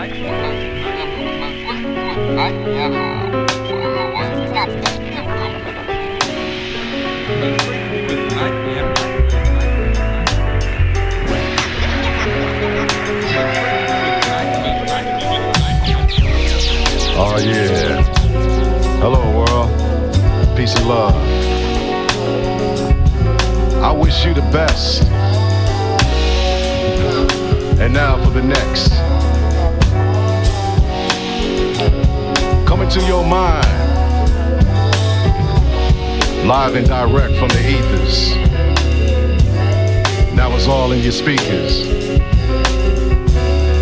Oh yeah. Hello world. Peace and love. I wish you the best. And now for the next. Coming to your mind. Live and direct from the ethers. Now it's all in your speakers.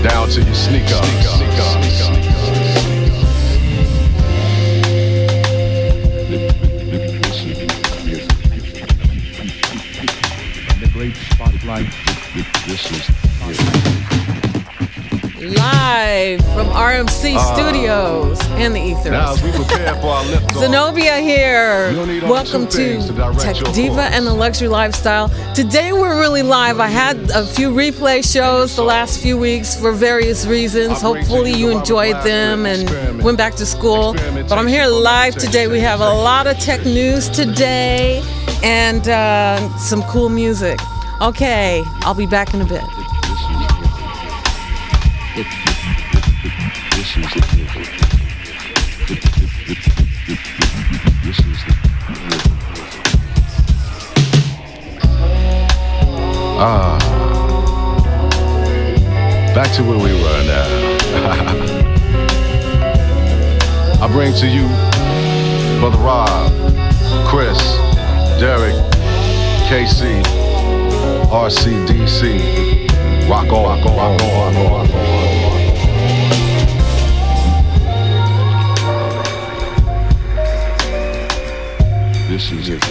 Down to your sneakers. This is live from RMC Studios and the Ethers. Now, as we prepare for our lift Zenobia here. Welcome to Tech Diva and the Luxury Lifestyle. Today we're really live. I had a few replay shows the last few weeks for various reasons. Hopefully you enjoyed them and went back to school. But I'm here live today. We have a lot of tech news today and some cool music. Okay, I'll be back in a bit. Back to where we were now. I bring to you Brother Rob, Chris, Derek, KC, RCDC, rock on, rock on, rock on, rock on. This is it.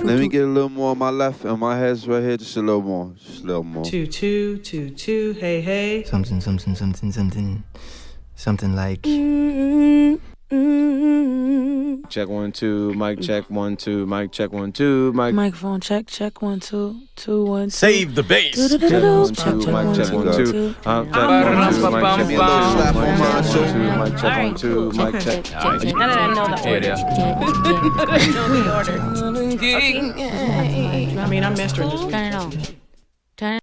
Let me get a little more on my left and my head's right here, just a little more, just a little more. 2 2 2 2, hey hey. Something like. Check 1 2, mic check 1 2, mic check 1 2, mic. Microphone check 1 2 2 1 2. Save the bass. Check 1 2, mic check 1 2. Mic check 1 2, mic check. Now that I know the order. I mean, I'm mastering this. Turn it on. Turn it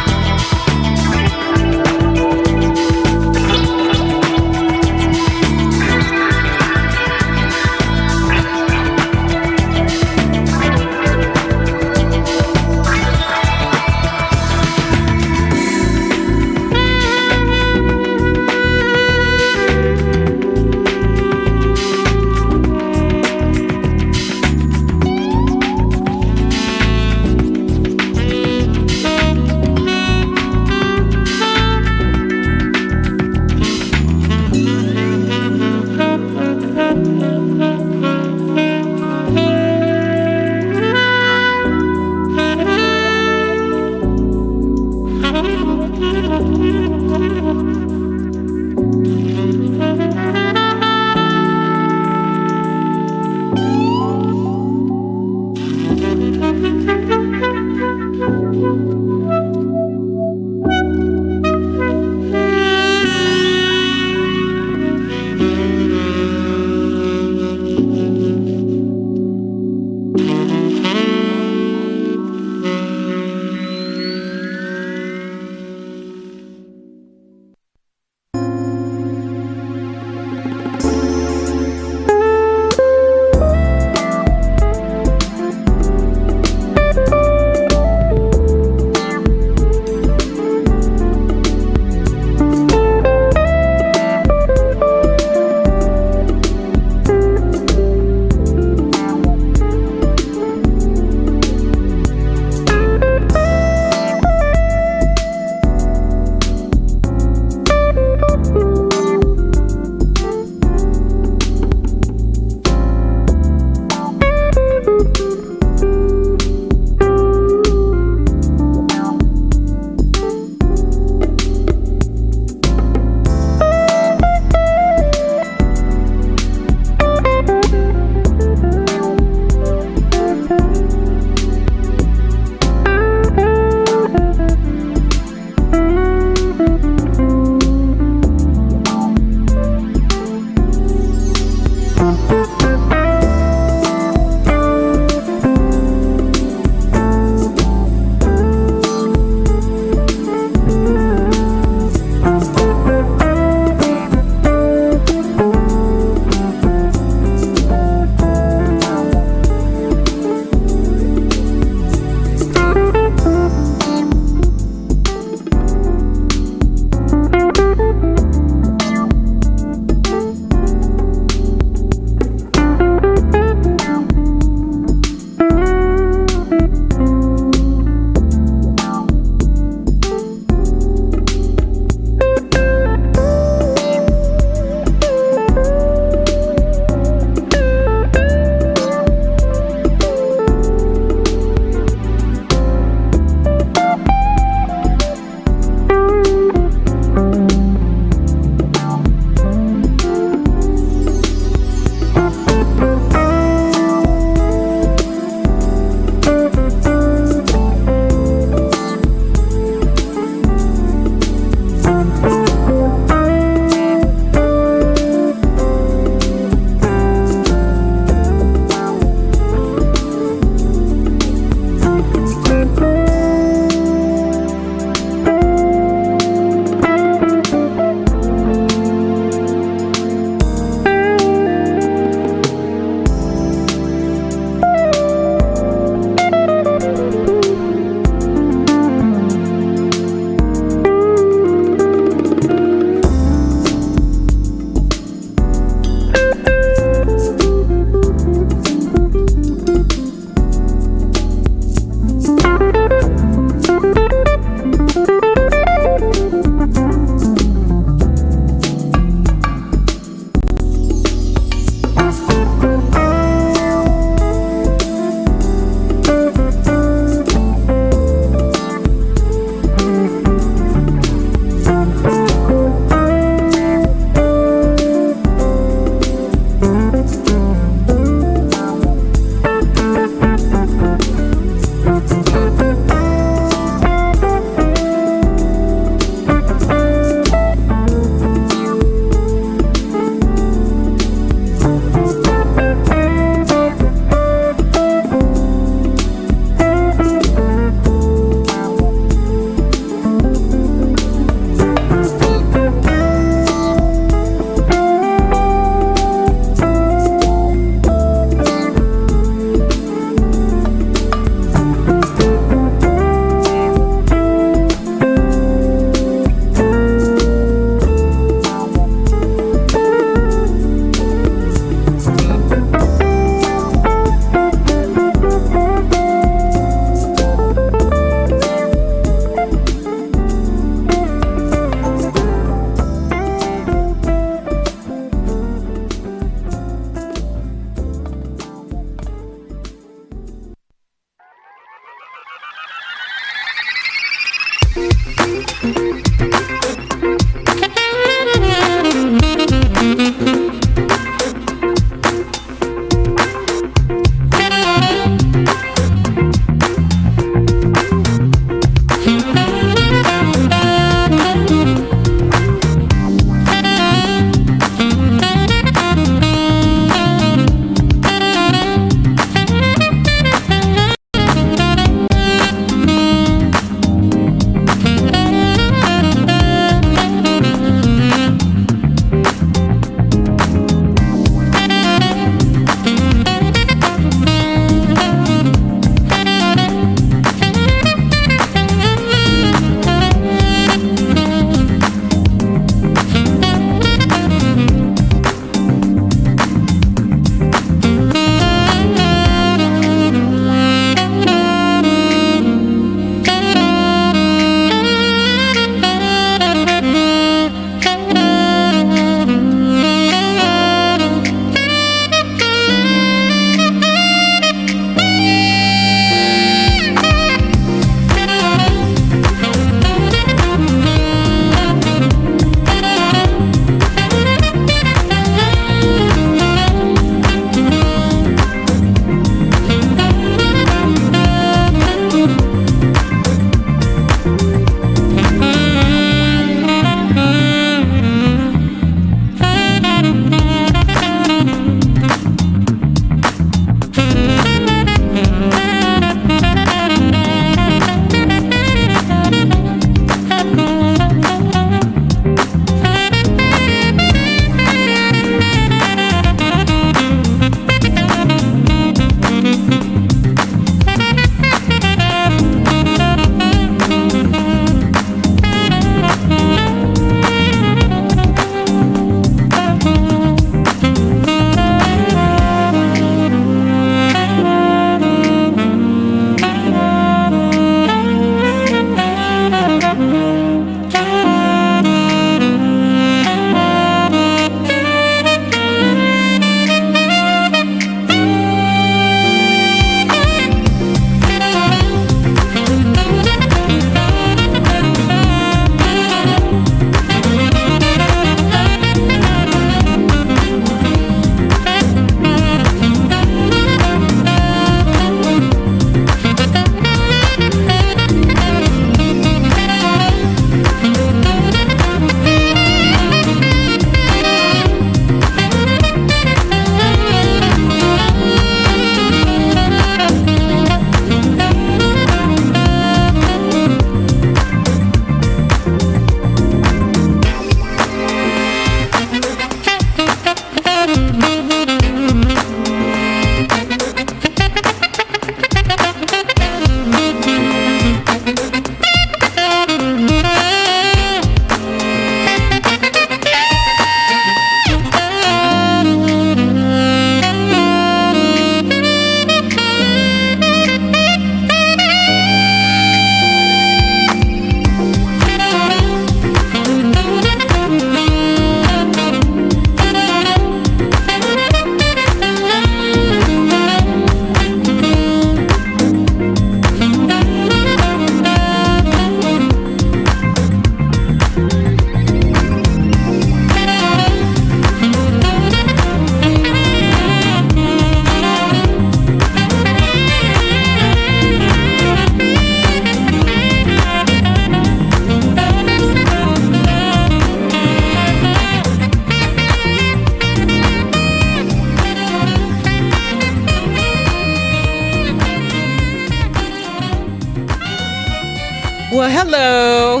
Well, hello.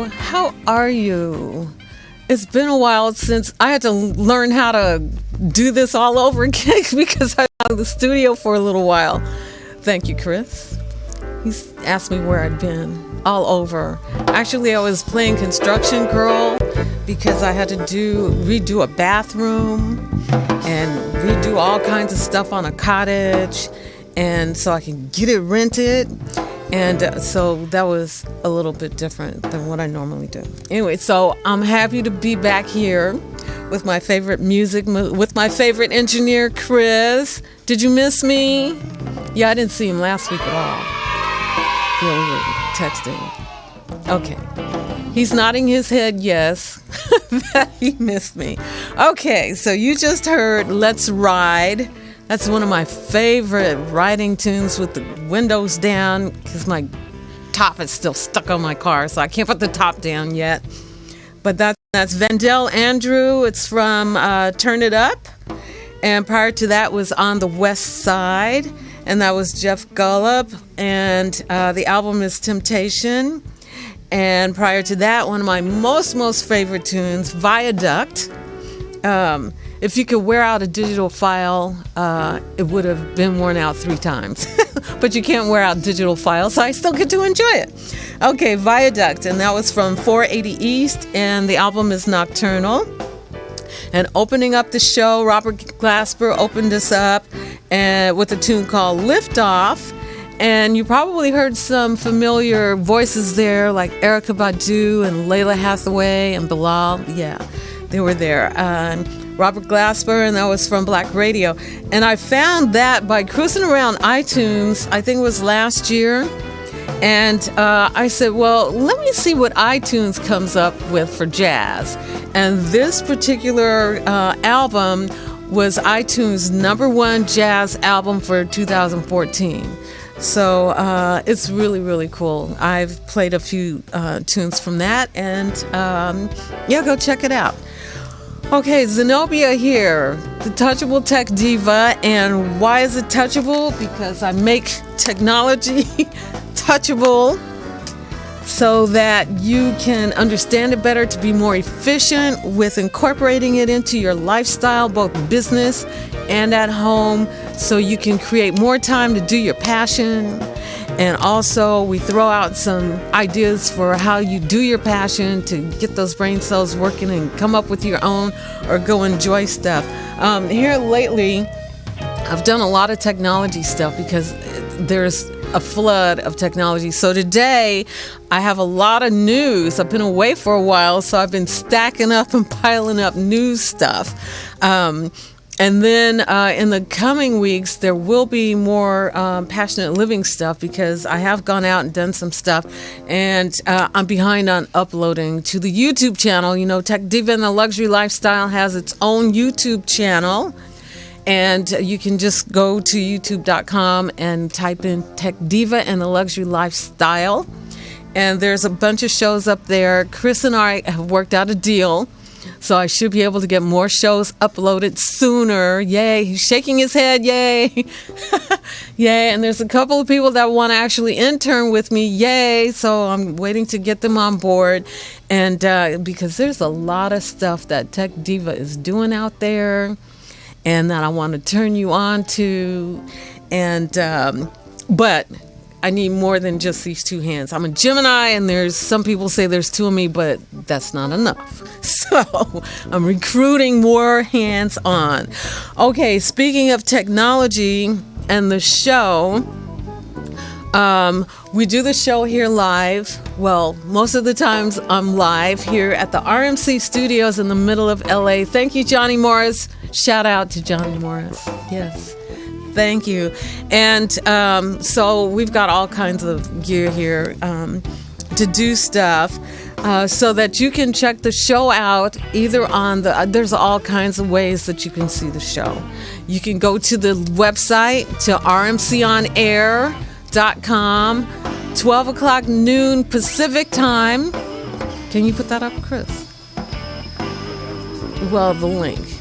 How are you? It's been a while since I had to learn how to do this all over again because I was out of the studio for a little while. Thank you, Chris. He's asked me where I'd been. All over. Actually, I was playing Construction Girl because I had to redo a bathroom and redo all kinds of stuff on a cottage, and so I can get it rented. And so that was a little bit different than what I normally do. Anyway, so I'm happy to be back here with my favorite music, with my favorite engineer, Chris. Did you miss me? Yeah, I didn't see him last week at all. Yeah, we were texting. Okay. He's nodding his head yes, that he missed me. Okay, so you just heard Let's Ride. That's one of my favorite riding tunes with the windows down because my top is still stuck on my car, so I can't put the top down yet. But that's Vandell Andrew. It's from Turn It Up. And prior to that was On the West Side. And that was Jeff Golub. And the album is Temptation. And prior to that, one of my most favorite tunes, Viaduct. If you could wear out a digital file, it would have been worn out 3 times. But you can't wear out digital files, so I still get to enjoy it. Okay, Viaduct, and that was from 480 East, and the album is Nocturnal. And opening up the show, Robert Glasper opened us up with a tune called Liftoff. And you probably heard some familiar voices there, like Erykah Badu and Layla Hathaway and Bilal. Yeah, they were there. Robert Glasper, and that was from Black Radio. And I found that by cruising around iTunes, I think it was last year. And I said, well, let me see what iTunes comes up with for jazz. And this particular album was iTunes' #1 jazz album for 2014. So it's really cool. I've played a few tunes from that, and yeah, go check it out. Okay, Zenobia here, the Touchable Tech Diva. And why is it touchable? Because I make technology touchable so that you can understand it better, to be more efficient with incorporating it into your lifestyle, both business and at home, so you can create more time to do your passion. And also, we throw out some ideas for how you do your passion to get those brain cells working and come up with your own, or go enjoy stuff. Here lately, I've done a lot of technology stuff because there's a flood of technology. So today, I have a lot of news. I've been away for a while, so I've been stacking up and piling up news stuff. And then in the coming weeks, there will be more passionate living stuff, because I have gone out and done some stuff, and I'm behind on uploading to the YouTube channel. You know, Tech Diva and the Luxury Lifestyle has its own YouTube channel, and you can just go to youtube.com and type in Tech Diva and the Luxury Lifestyle, and there's a bunch of shows up there. Chris and I have worked out a deal, so I should be able to get more shows uploaded sooner. Yay. He's shaking his head. Yay. Yay. And there's a couple of people that want to actually intern with me. Yay. So I'm waiting to get them on board. And because there's a lot of stuff that Tech Diva is doing out there, and that I want to turn you on to. And but I need more than just these 2 hands. I'm a Gemini, and there's some people say there's 2 of me, but that's not enough. So I'm recruiting more hands on. Okay, speaking of technology and the show, we do the show here live. Well, most of the times I'm live here at the RMC Studios in the middle of LA. Thank you, Johnny Morris. Shout out to Johnny Morris. Yes. Thank you. And so we've got all kinds of gear here to do stuff, so that you can check the show out either on there's all kinds of ways that you can see the show. You can go to the website, to rmconair.com, 12 o'clock noon Pacific time. Can you put that up, Chris? Well, the link.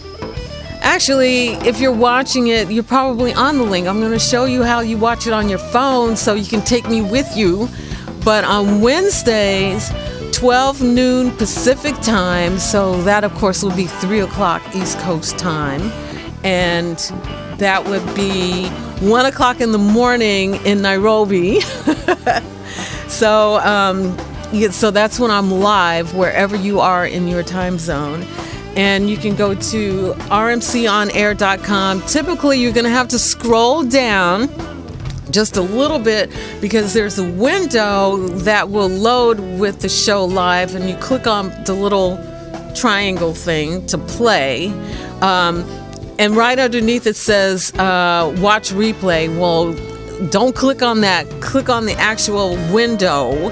Actually, if you're watching it, you're probably on the link. I'm going to show you how you watch it on your phone so you can take me with you. But on Wednesdays, 12 noon Pacific time, so that of course will be 3 o'clock East Coast time, and that would be 1 o'clock in the morning in Nairobi. So that's when I'm live wherever you are in your time zone. And you can go to rmconair.com. Typically, you're going to have to scroll down just a little bit because there's a window that will load with the show live, and you click on the little triangle thing to play. And right underneath it says watch replay. Well, don't click on that. Click on the actual window,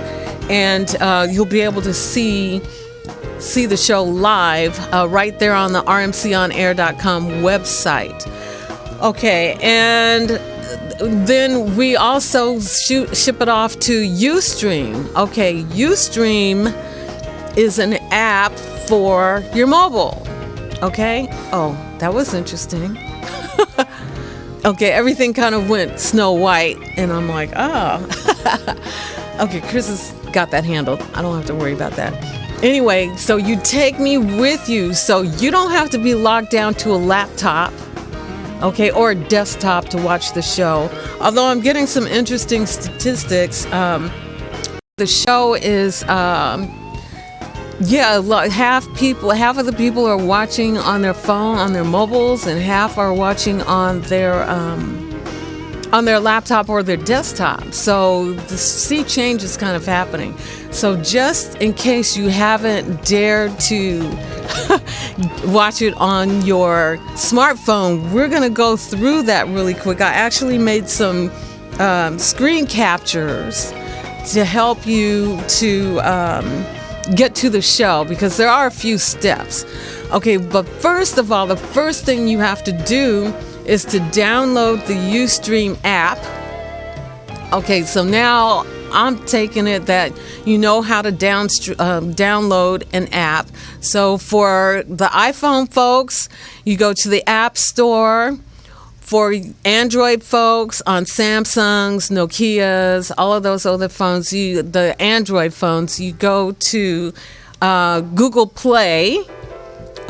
and you'll be able to see the show live right there on the rmconair.com website. Okay, and then we also ship it off to Ustream. Okay, Ustream is an app for your mobile. Okay? Oh, that was interesting. Okay, everything kind of went Snow White, and I'm like, oh. Okay, Chris has got that handled. I don't have to worry about that. Anyway, so you take me with you, so you don't have to be locked down to a laptop, okay, or a desktop to watch the show. Although I'm getting some interesting statistics. The show is, half of the people are watching on their phone, on their mobiles, and half are watching on their laptop or their desktop. So the sea change is kind of happening. So just in case you haven't dared to watch it on your smartphone, we're going to go through that really quick. I actually made some screen captures to help you to get to the show, because there are a few steps. Okay, but first of all, the first thing you have to do is to download the Ustream app. Okay, so now I'm taking it that you know how to download an app. So for the iPhone folks, you go to the App Store. For Android folks, on Samsungs, Nokias, all of those other phones, the Android phones, you go to Google Play,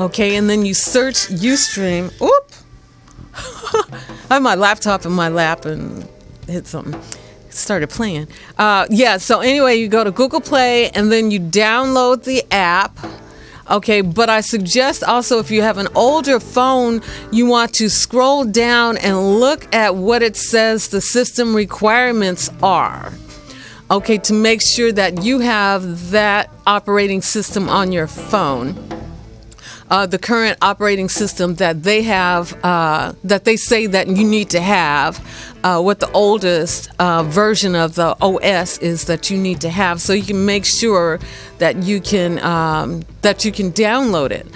okay, and then you search Ustream. Oop! I have my laptop in my lap and hit something. Started playing. So anyway, you go to Google Play and then you download the app. Okay, but I suggest also if you have an older phone, you want to scroll down and look at what it says the system requirements are. Okay, to make sure that you have that operating system on your phone. The current operating system that they have, that they say that you need to have, what the oldest version of the OS is that you need to have, so you can make sure that you can download it.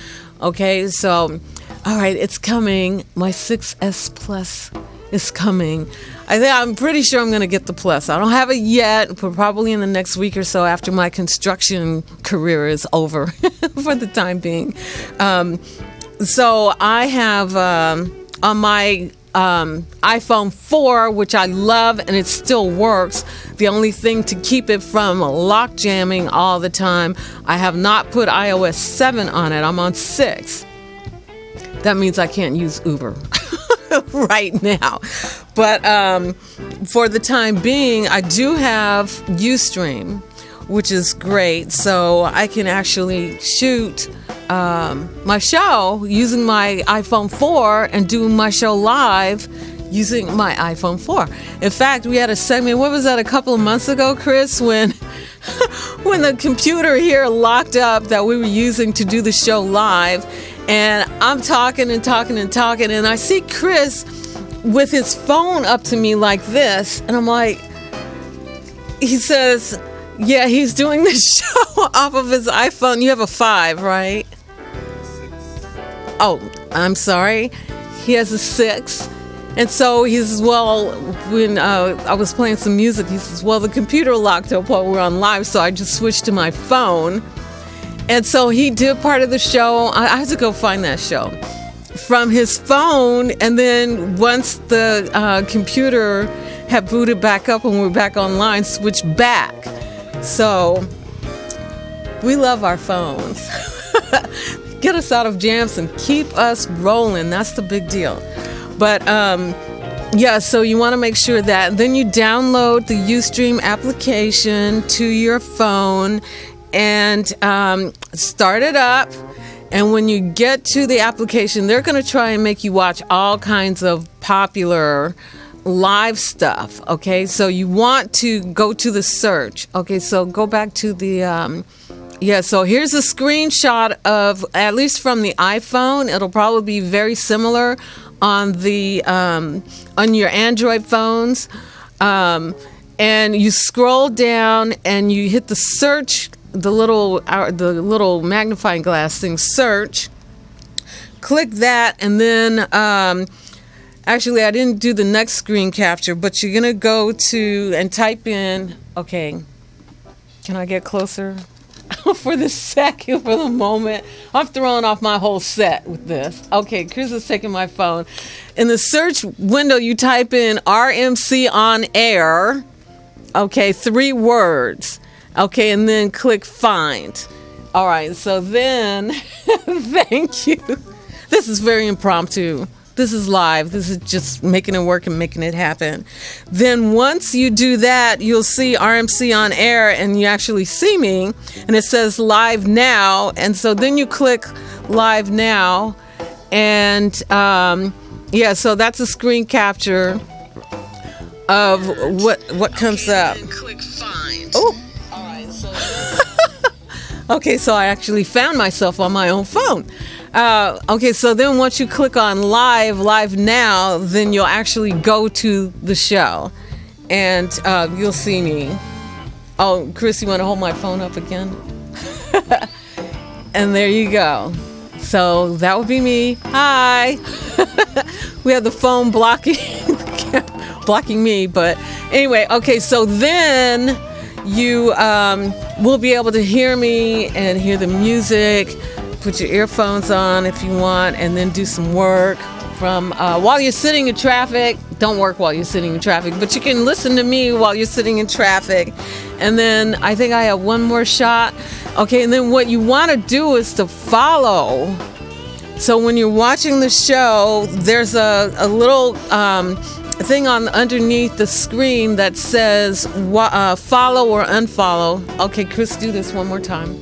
Okay, so all right, it's coming. My 6S Plus is coming. I'm pretty sure I'm going to get the Plus. I don't have it yet, but probably in the next week or so after my construction career is over for the time being. So I have on my iPhone 4, which I love and it still works. The only thing to keep it from lock jamming all the time, I have not put iOS 7 on it. I'm on 6. That means I can't use Uber right now. But for the time being, I do have Ustream, which is great. So I can actually shoot my show using my iPhone 4 and do my show live using my iPhone 4. In fact, we had a segment, what was that, a couple of months ago, Chris, when the computer here locked up that we were using to do the show live, and I'm talking and talking and talking, and I see Chris with his phone up to me like this, and I'm like, he says, yeah, he's doing the show off of his iPhone. You have a 5, right? Oh, I'm sorry. He has a 6. And so he says, well, when I was playing some music, he says, well, the computer locked up while we were on live, so I just switched to my phone. And so he did part of the show. I had to go find that show from his phone. And then once the computer had booted back up and we were back online, switched back. So we love our phones. Get us out of jams and keep us rolling. That's the big deal. But yeah, so you want to make sure that then you download the Ustream application to your phone and start it up. And when you get to the application, they're going to try and make you watch all kinds of popular live stuff. Okay, so you want to go to the search. Okay, so go back to the so here's a screenshot of, at least from the iPhone. It'll probably be very similar on the on your Android phones. And you scroll down and you hit the search, the little magnifying glass thing, search. Click that, and then actually I didn't do the next screen capture, but you're gonna go to and type in. Okay, can I get closer? For the second, for the moment, I'm throwing off my whole set with this. Okay, Chris is taking my phone. In the search window, you type in RMC on air. Okay, 3 words. Okay, and then click find. All right, so then, thank you. This is very impromptu. This is live. This is just making it work and making it happen. Then once you do that, you'll see RMC on air, and you actually see me, and it says live now. And so then you click live now, and so that's a screen capture of what comes up. And click find. Oh. All right. So okay, so I actually found myself on my own phone. Okay, so then once you click on live now, then you'll actually go to the show, and you'll see me. Oh, Chris, you want to hold my phone up again? And there you go. So that would be me. Hi. We have the phone blocking me, but anyway. Okay, so then you will be able to hear me and hear the music. Put your earphones on if you want, and then do some work from while you're sitting in traffic. Don't work while you're sitting in traffic, but you can listen to me while you're sitting in traffic. And then I think I have one more shot. Okay, and then what you want to do is to follow. So when you're watching the show, there's a little thing on underneath the screen that says follow or unfollow. Okay, Chris, do this one more time.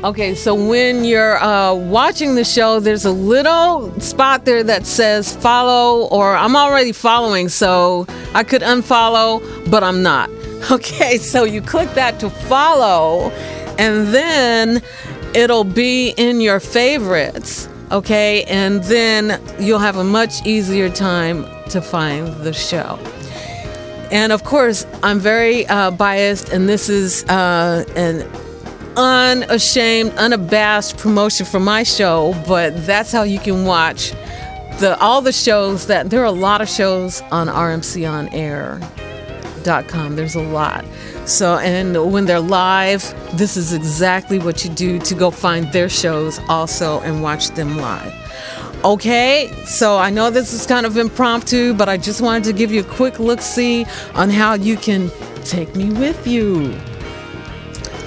Okay, so when you're watching the show, there's a little spot there that says follow, or I'm already following, so I could unfollow, but I'm not. Okay, so you click that to follow, and then it'll be in your favorites, okay? And then you'll have a much easier time to find the show. And of course, I'm very biased, and this is an unashamed, unabashed promotion for my show, but that's how you can watch all the shows. That there are a lot of shows on rmconair.com. There's a lot. So, and when they're live, this is exactly what you do to go find their shows also and watch them live. Okay, so I know this is kind of impromptu, but I just wanted to give you a quick look-see on how you can take me with you.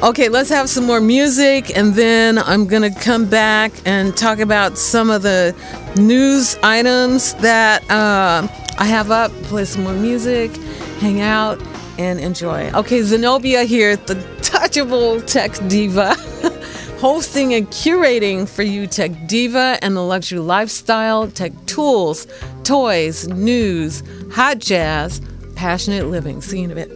Okay, let's have some more music, and then I'm going to come back and talk about some of the news items that I have up, play some more music, hang out, and enjoy. Okay, Zenobia here, the touchable Tech Diva, hosting and curating for you Tech Diva and the luxury lifestyle, tech tools, toys, news, hot jazz, passionate living. See you in a bit.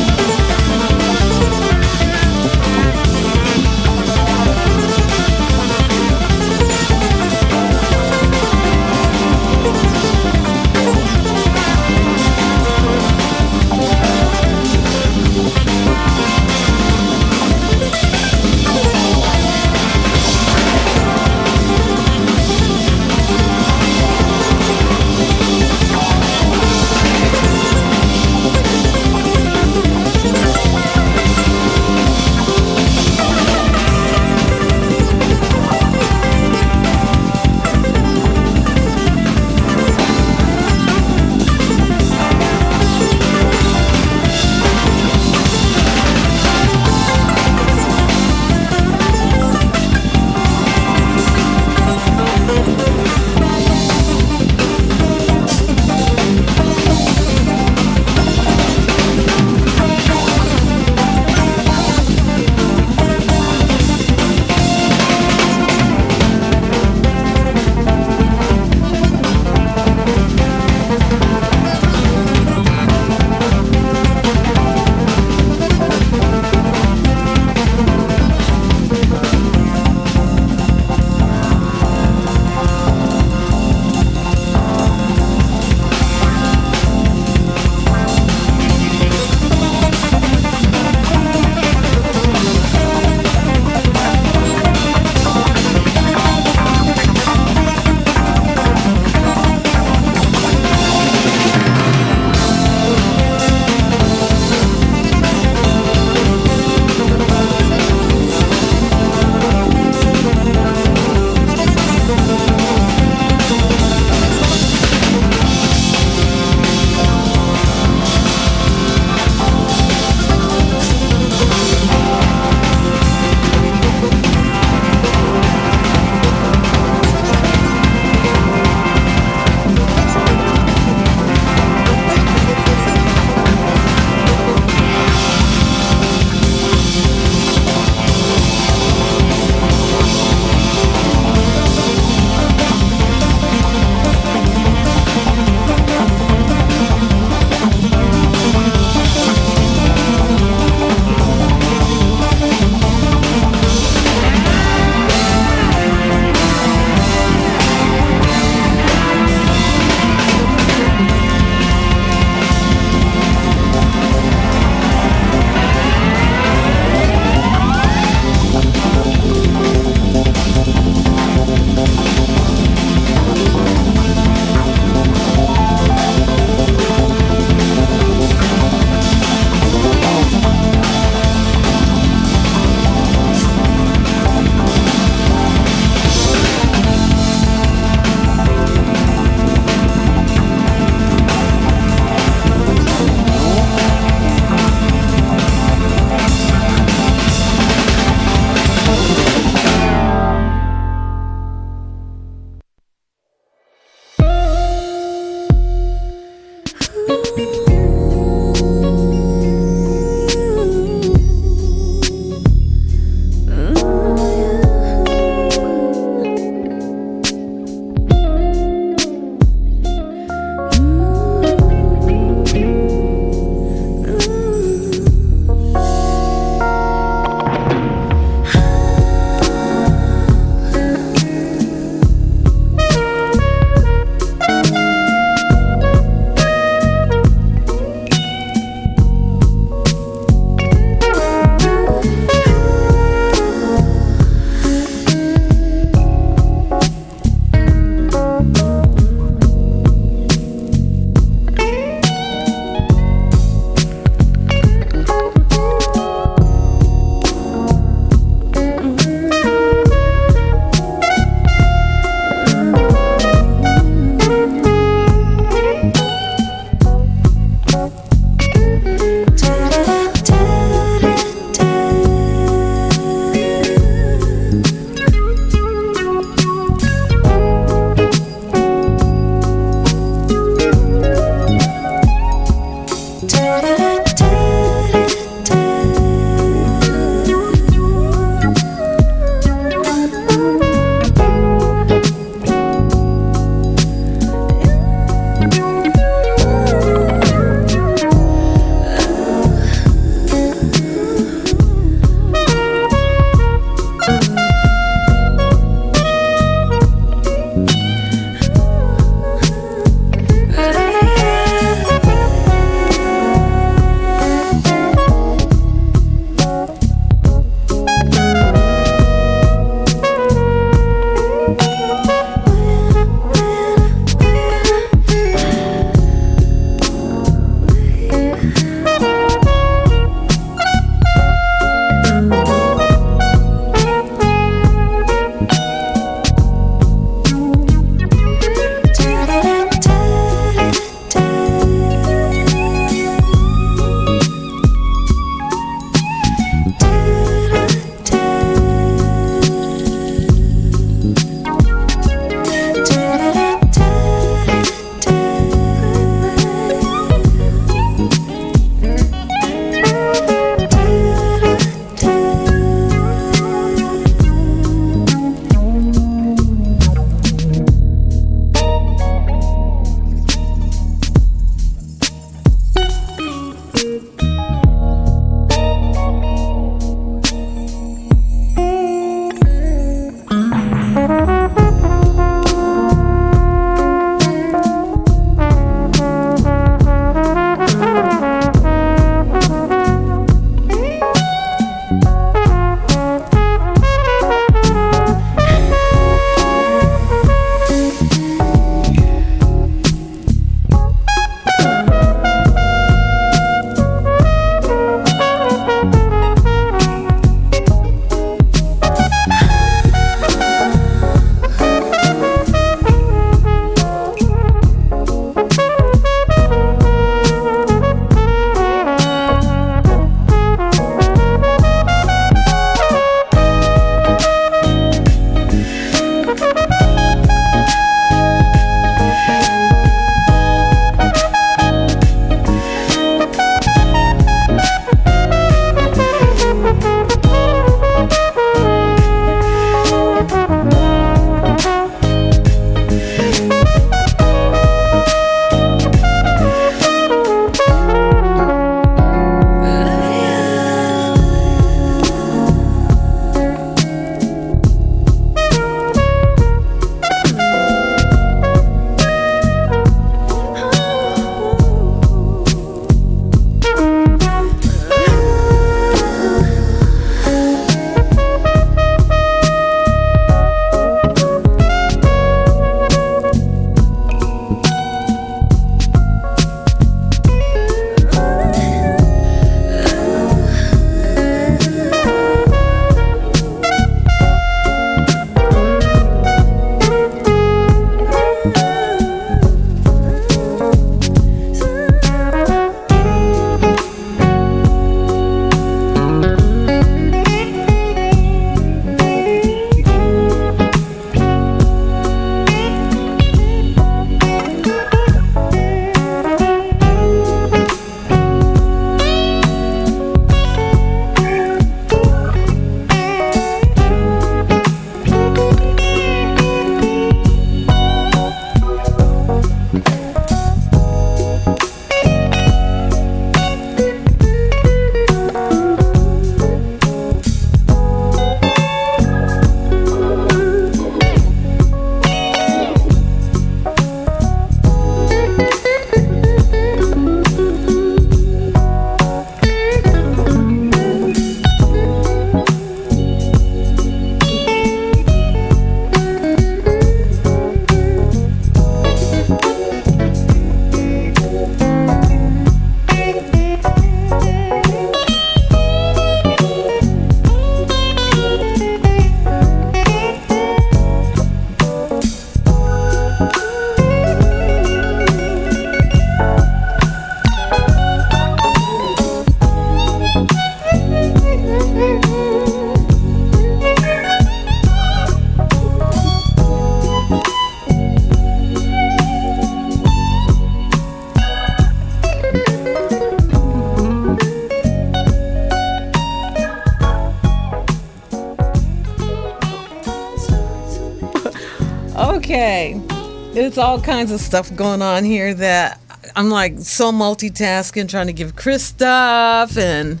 it's all kinds of stuff going on here that I'm like so multitasking, trying to give Chris stuff, and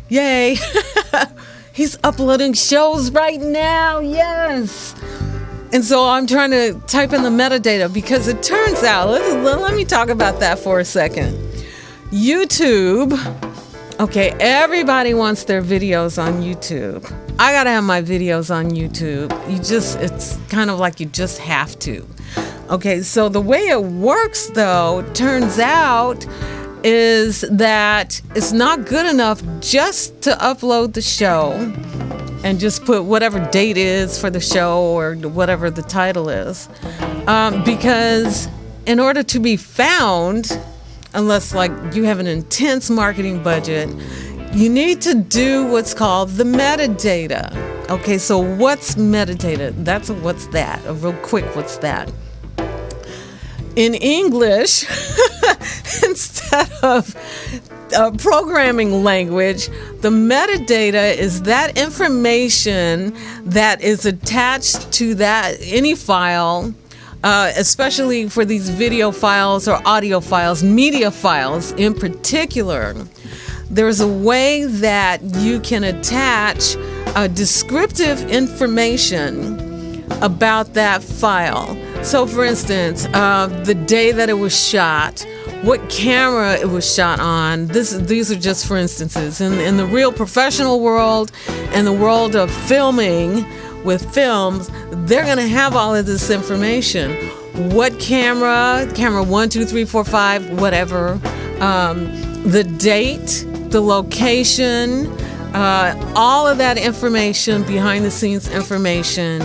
yay. He's uploading shows right now, yes. And so I'm trying to type in the metadata because it turns out, let me talk about that for a second. YouTube, okay, everybody wants their videos on YouTube. I gotta have my videos on YouTube. It's kind of like you just have to. Okay, so the way it works though, turns out, is that it's not good enough just to upload the show and just put whatever date is for the show or whatever the title is. Because in order to be found, unless like you have an intense marketing budget, you need to do what's called the metadata. Okay, so what's metadata? What's that? Real quick, what's that? In English, instead of programming language, the metadata is that information that is attached to any file, especially for these video files or audio files, media files in particular. There's a way that you can attach descriptive information about that file. So, for instance, the day that it was shot, what camera it was shot on. These are just for instances. In the real professional world and the world of filming with films, they're going to have all of this information. What camera 1, 2, 3, 4, 5, whatever, the date, the location, all of that information, behind the scenes information,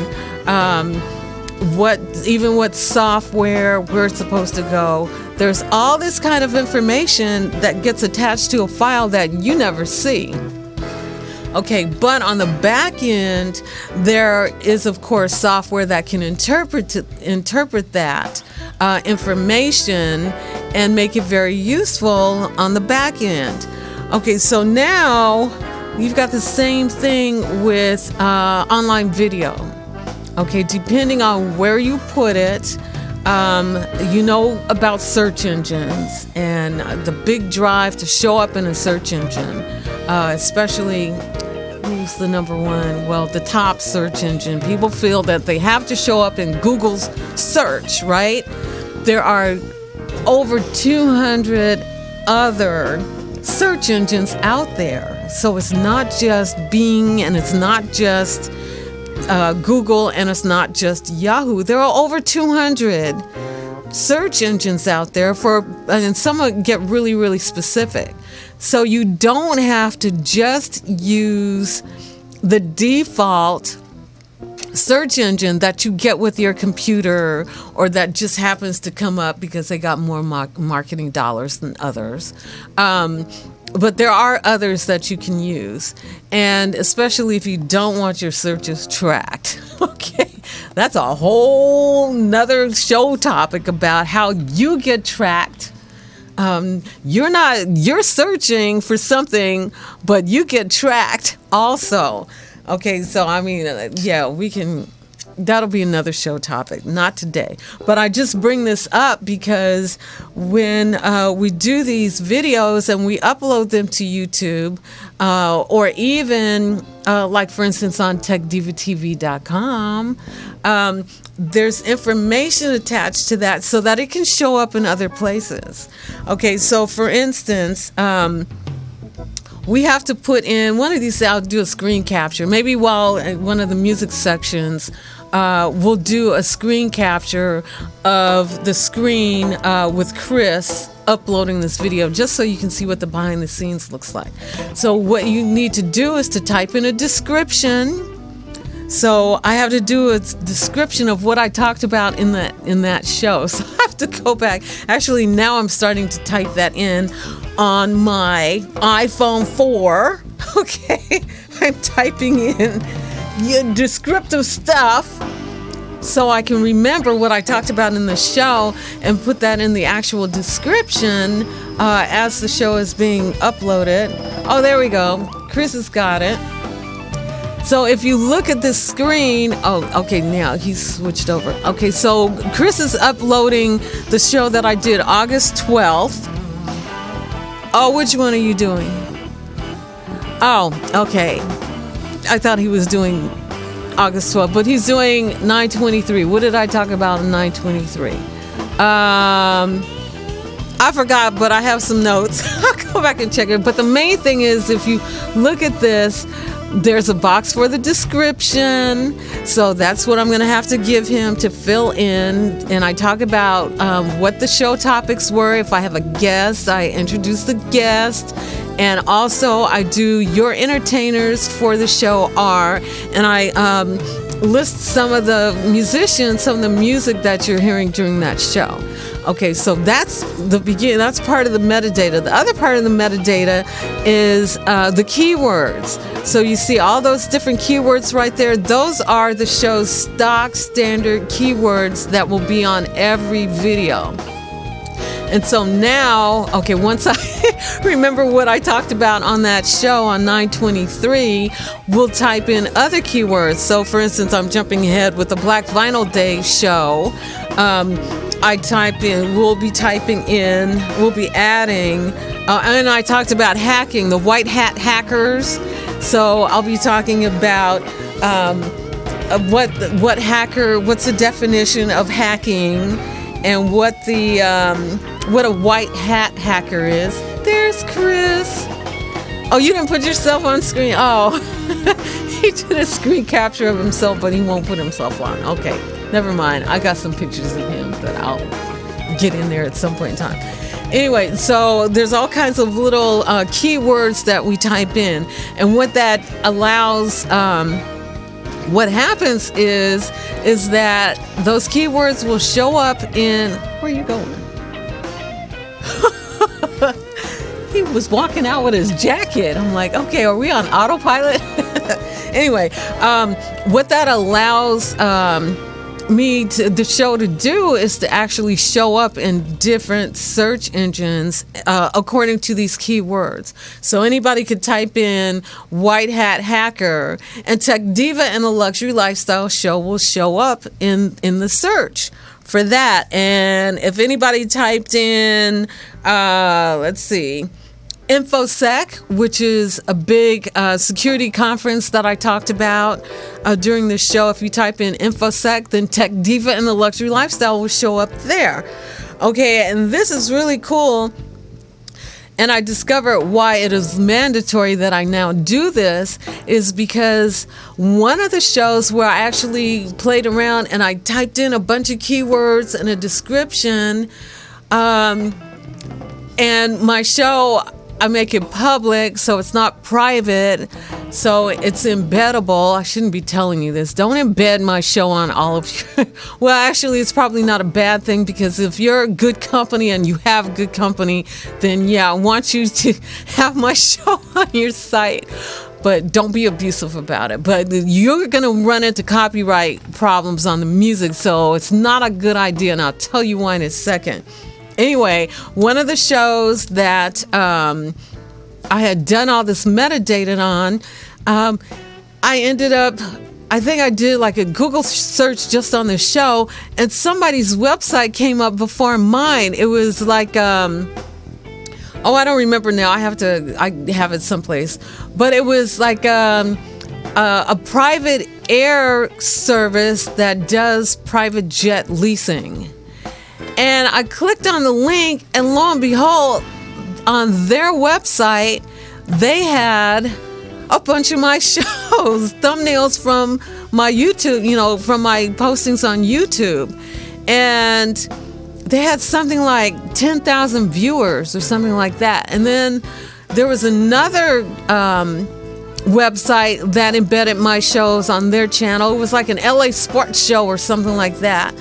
what software, where it's supposed to go. There's all this kind of information that gets attached to a file that you never see. Okay, but on the back end, there is, of course, software that can interpret that information and make it very useful on the back end. Okay, so now you've got the same thing with online video. Okay, depending on where you put it, you know about search engines and the big drive to show up in a search engine, especially who's the number one? Well, the top search engine. People feel that they have to show up in Google's search, right? There are over 200 other search engines out there. So it's not just Bing and it's not just Google and it's not just Yahoo. There are over 200 search engines out there and some get really, really specific. So you don't have to just use the default search engine that you get with your computer or that just happens to come up because they got more marketing dollars than others. But there are others that you can use, and especially if you don't want your searches tracked. Okay, that's a whole nother show topic about how you get tracked. You're searching for something, but you get tracked also. Okay, so I mean, that'll be another show topic, not today. But I just bring this up because when we do these videos and we upload them to YouTube, or even like for instance on techdivatv.com, there's information attached to that so that it can show up in other places. Okay, so for instance, we have to put in one of these. I'll do a screen capture. Maybe while one of the music sections, we'll do a screen capture of the screen with Chris uploading this video, just so you can see what the behind the scenes looks like. So what you need to do is to type in a description. So I have to do a description of what I talked about in that show. So I have to go back. Actually, now I'm starting to type that in on my iPhone 4. Okay, I'm typing in descriptive stuff so I can remember what I talked about in the show and put that in the actual description as the show is being uploaded. Oh, there we go. Chris has got it. So if you look at the screen, okay, now he's switched over. Okay, so Chris is uploading the show that I did August 12th. Oh, which one are you doing? Oh, okay. I thought he was doing August 12th, but he's doing 923. What did I talk about in 923? I forgot, but I have some notes. I'll go back and check it. But the main thing is, if you look at this, there's a box for the description. So that's what I'm going to have to give him to fill in. And I talk about what the show topics were. If I have a guest, I introduce the guest. And also, I do your entertainers for the show are. And I list some of the musicians, some of the music that you're hearing during that show. Okay, so that's the beginning. That's part of the metadata. The other part of the metadata is the keywords. So you see all those different keywords right there. Those are the show's stock standard keywords that will be on every video. And so now, okay, once I remember what I talked about on that show on 923, we'll type in other keywords. So for instance, I'm jumping ahead with the Black Vinyl Day show. We'll be adding, and I talked about hacking, the white hat hackers. So I'll be talking about what's the definition of hacking, and what a white hat hacker is. There's Chris. Oh, you didn't put yourself on screen. Oh, he did a screen capture of himself, but he won't put himself on. Okay, never mind. I got some pictures of him that I'll get in there at some point in time. Anyway, so there's all kinds of little keywords that we type in, and what that allows. What happens is that those keywords will show up in. Where are you going? He was walking out with his jacket. I'm like, okay, are we on autopilot? Anyway, what that allows the show to do is to actually show up in different search engines according to these keywords. So anybody could type in white hat hacker, and Tech Diva and the Luxury Lifestyle show will show up in the search for that. And if anybody typed in, let's see, InfoSec, which is a big security conference that I talked about during this show. If you type in InfoSec, then Tech Diva and the Luxury Lifestyle will show up there. Okay, and this is really cool. And I discovered why it is mandatory that I now do this is because one of the shows where I actually played around and I typed in a bunch of keywords and a description, and my show, I make it public, so it's not private, so it's embeddable. I shouldn't be telling you this. Don't embed my show on all of you. Well, actually, it's probably not a bad thing, because if you're a good company and you have good company, then yeah, I want you to have my show on your site. But don't be abusive about it. But you're going to run into copyright problems on the music, so it's not a good idea, and I'll tell you why in a second. Anyway, one of the shows that I had done all this metadata on, I think I did like a Google search just on the show, and somebody's website came up before mine. It was like, I don't remember now. I have it someplace. But it was like a private air service that does private jet leasing. And I clicked on the link, and lo and behold, on their website, they had a bunch of my shows, thumbnails from my YouTube, from my postings on YouTube. And they had something like 10,000 viewers or something like that. And then there was another website that embedded my shows on their channel. It was like an LA sports show or something like that.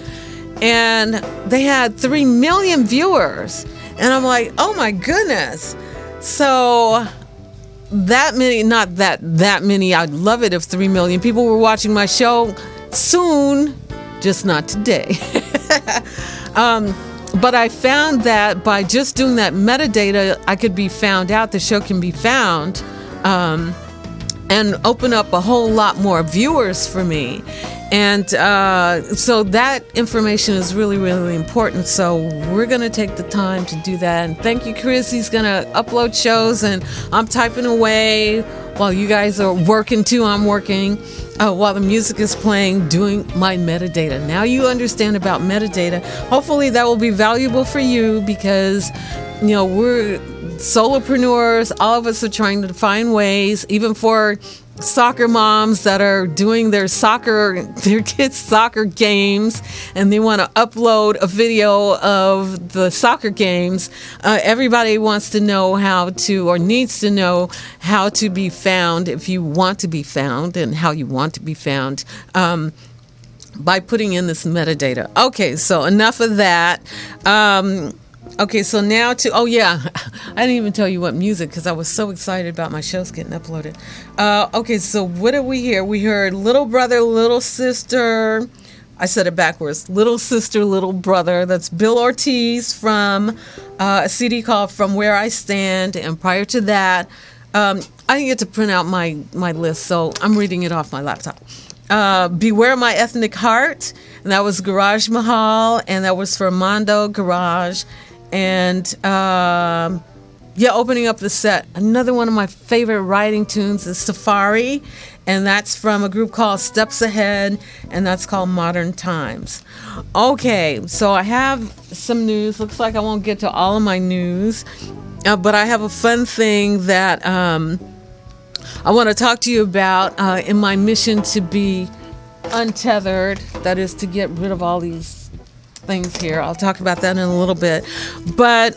And they had 3 million viewers. And I'm like, oh my goodness. So that many, not that many, I'd love it if 3 million people were watching my show soon, just not today. But I found that by just doing that metadata, I could be found out. The show can be found and open up a whole lot more viewers for me. And so that information is really, really important. So we're going to take the time to do that. And thank you, Chris. He's going to upload shows, and I'm typing away while you guys are working too. I'm working while the music is playing, doing my metadata. Now you understand about metadata. Hopefully that will be valuable for you, because, you know, we're solopreneurs. All of us are trying to find ways, even for soccer moms that are doing their kids' soccer games, and they want to upload a video of the soccer games. Everybody wants to know how to, or needs to know how to be found, if you want to be found, and how you want to be found, by putting in this metadata. Okay, so enough of that. Okay, so now I didn't even tell you what music, because I was so excited about my shows getting uploaded. Okay, so what did we hear? We heard Little Brother, Little Sister. I said it backwards. Little Sister, Little Brother. That's Bill Ortiz from a CD called From Where I Stand. And prior to that, I didn't get to print out my list, so I'm reading it off my laptop. Beware My Ethnic Heart, and that was Garaj Mahal, and that was for Mondo Garage. And opening up the set, another one of my favorite writing tunes is Safari, and that's from a group called Steps Ahead, and that's called Modern Times. Okay, so I have some news. Looks like I won't get to all of my news, but I have a fun thing that I want to talk to you about in my mission to be untethered. That is to get rid of all these things here. I'll talk about that in a little bit. But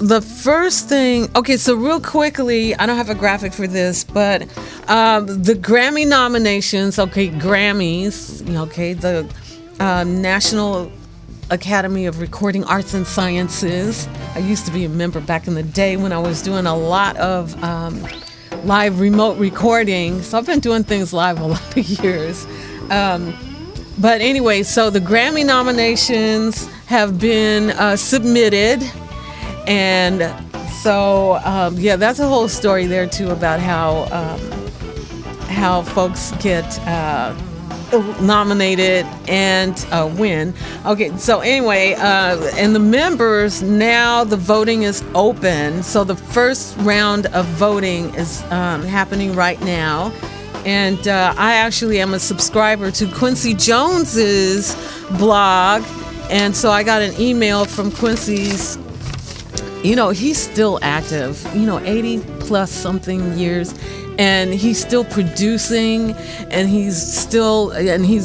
the first thing, okay, so real quickly, I don't have a graphic for this, but the Grammy nominations, okay, Grammys, okay, the National Academy of Recording Arts and Sciences. I used to be a member back in the day when I was doing a lot of live remote recording. So I've been doing things live a lot of years. But anyway, so the Grammy nominations have been submitted. And so, that's a whole story there, too, about how folks get nominated and win. Okay, so anyway, and the members, now the voting is open. So the first round of voting is happening right now. And I actually am a subscriber to Quincy Jones's blog. And so I got an email from Quincy's, he's still active, 80 plus something years. And he's still producing, and he's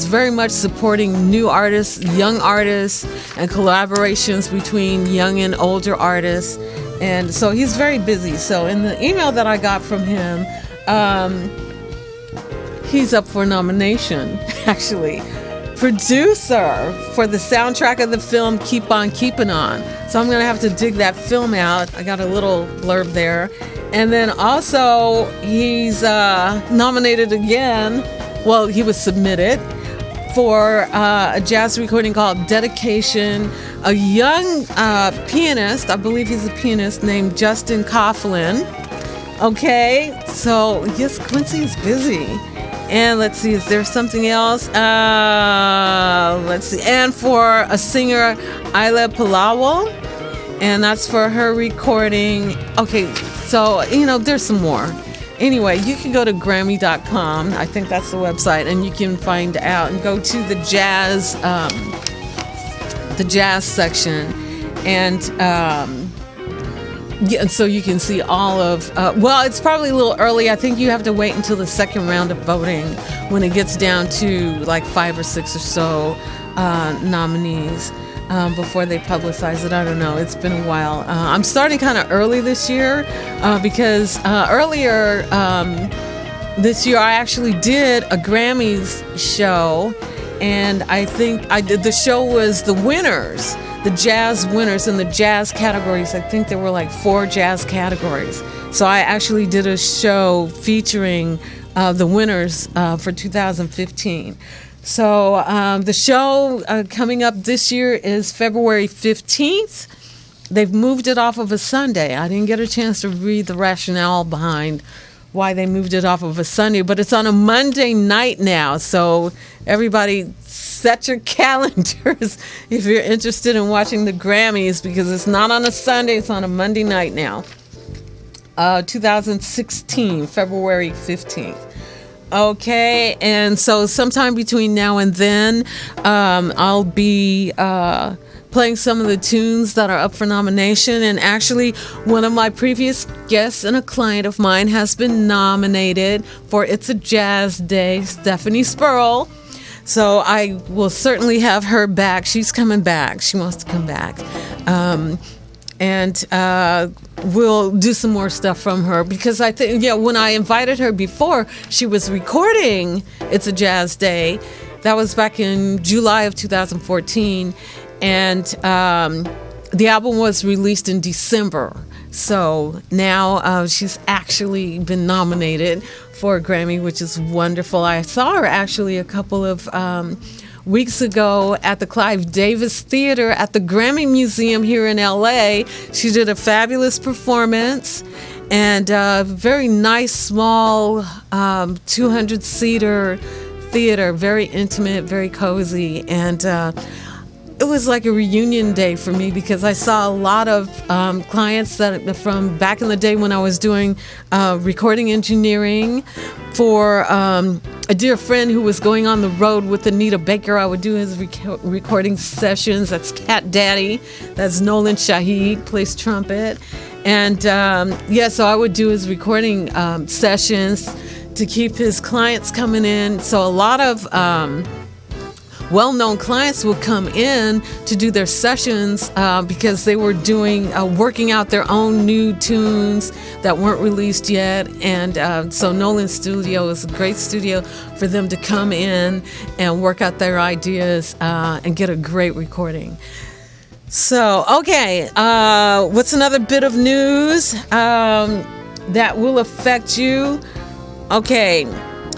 very much supporting new artists, young artists, and collaborations between young and older artists. And so he's very busy. So in the email that I got from him, he's up for nomination, actually. Producer for the soundtrack of the film Keep On Keepin' On. So I'm going to have to dig that film out. I got a little blurb there. And then also he's nominated again. Well, he was submitted for a jazz recording called Dedication. A young pianist, I believe he's a pianist, named Justin Coughlin. Okay, so yes, Quincy's busy. And let's see, is there something else? Let's see. And for a singer, Isla Palawal. And that's for her recording. Okay, so, there's some more. Anyway, you can go to Grammy.com. I think that's the website. And you can find out and go to the jazz section. And so you can see all of, it's probably a little early. I think you have to wait until the second round of voting when it gets down to like 5 or 6 or so nominees before they publicize it. I don't know. It's been a while. I'm starting kind of early this year because earlier this year I actually did a Grammys show, and I think the show was the winners. The jazz winners in the jazz categories. I think there were like 4 jazz categories. So I actually did a show featuring the winners for 2015. So the show coming up this year is February 15th. They've moved it off of a Sunday. I didn't get a chance to read the rationale behind why they moved it off of a Sunday, but it's on a Monday night now. So everybody set your calendars if you're interested in watching the Grammys, because it's not on a Sunday, it's on a Monday night now. 2016, February 15th. Okay, and so sometime between now and then, I'll be playing some of the tunes that are up for nomination. And actually, one of my previous guests and a client of mine has been nominated for It's a Jazz Day, Stephanie Spurl. So I will certainly have her back. She's coming back. She wants to come back. And we'll do some more stuff from her, because I think, when I invited her before, she was recording It's a Jazz Day. That was back in July of 2014. And the album was released in December. So now she's actually been nominated for a Grammy, which is wonderful. I saw her actually a couple of weeks ago at the Clive Davis Theater at the Grammy Museum here in LA. She did a fabulous performance, and a very nice, small 200-seater theater, very intimate, very cozy. And it was like a reunion day for me, because I saw a lot of clients that from back in the day when I was doing recording engineering for a dear friend who was going on the road with Anita Baker. I would do his recording sessions. That's Cat Daddy. That's Nolan Shahid, plays trumpet. And so I would do his recording sessions to keep his clients coming in. So a lot of well-known clients would come in to do their sessions because they were doing working out their own new tunes that weren't released yet. And so Nolan's studio is a great studio for them to come in and work out their ideas and get a great recording. So, okay, what's another bit of news that will affect you? Okay.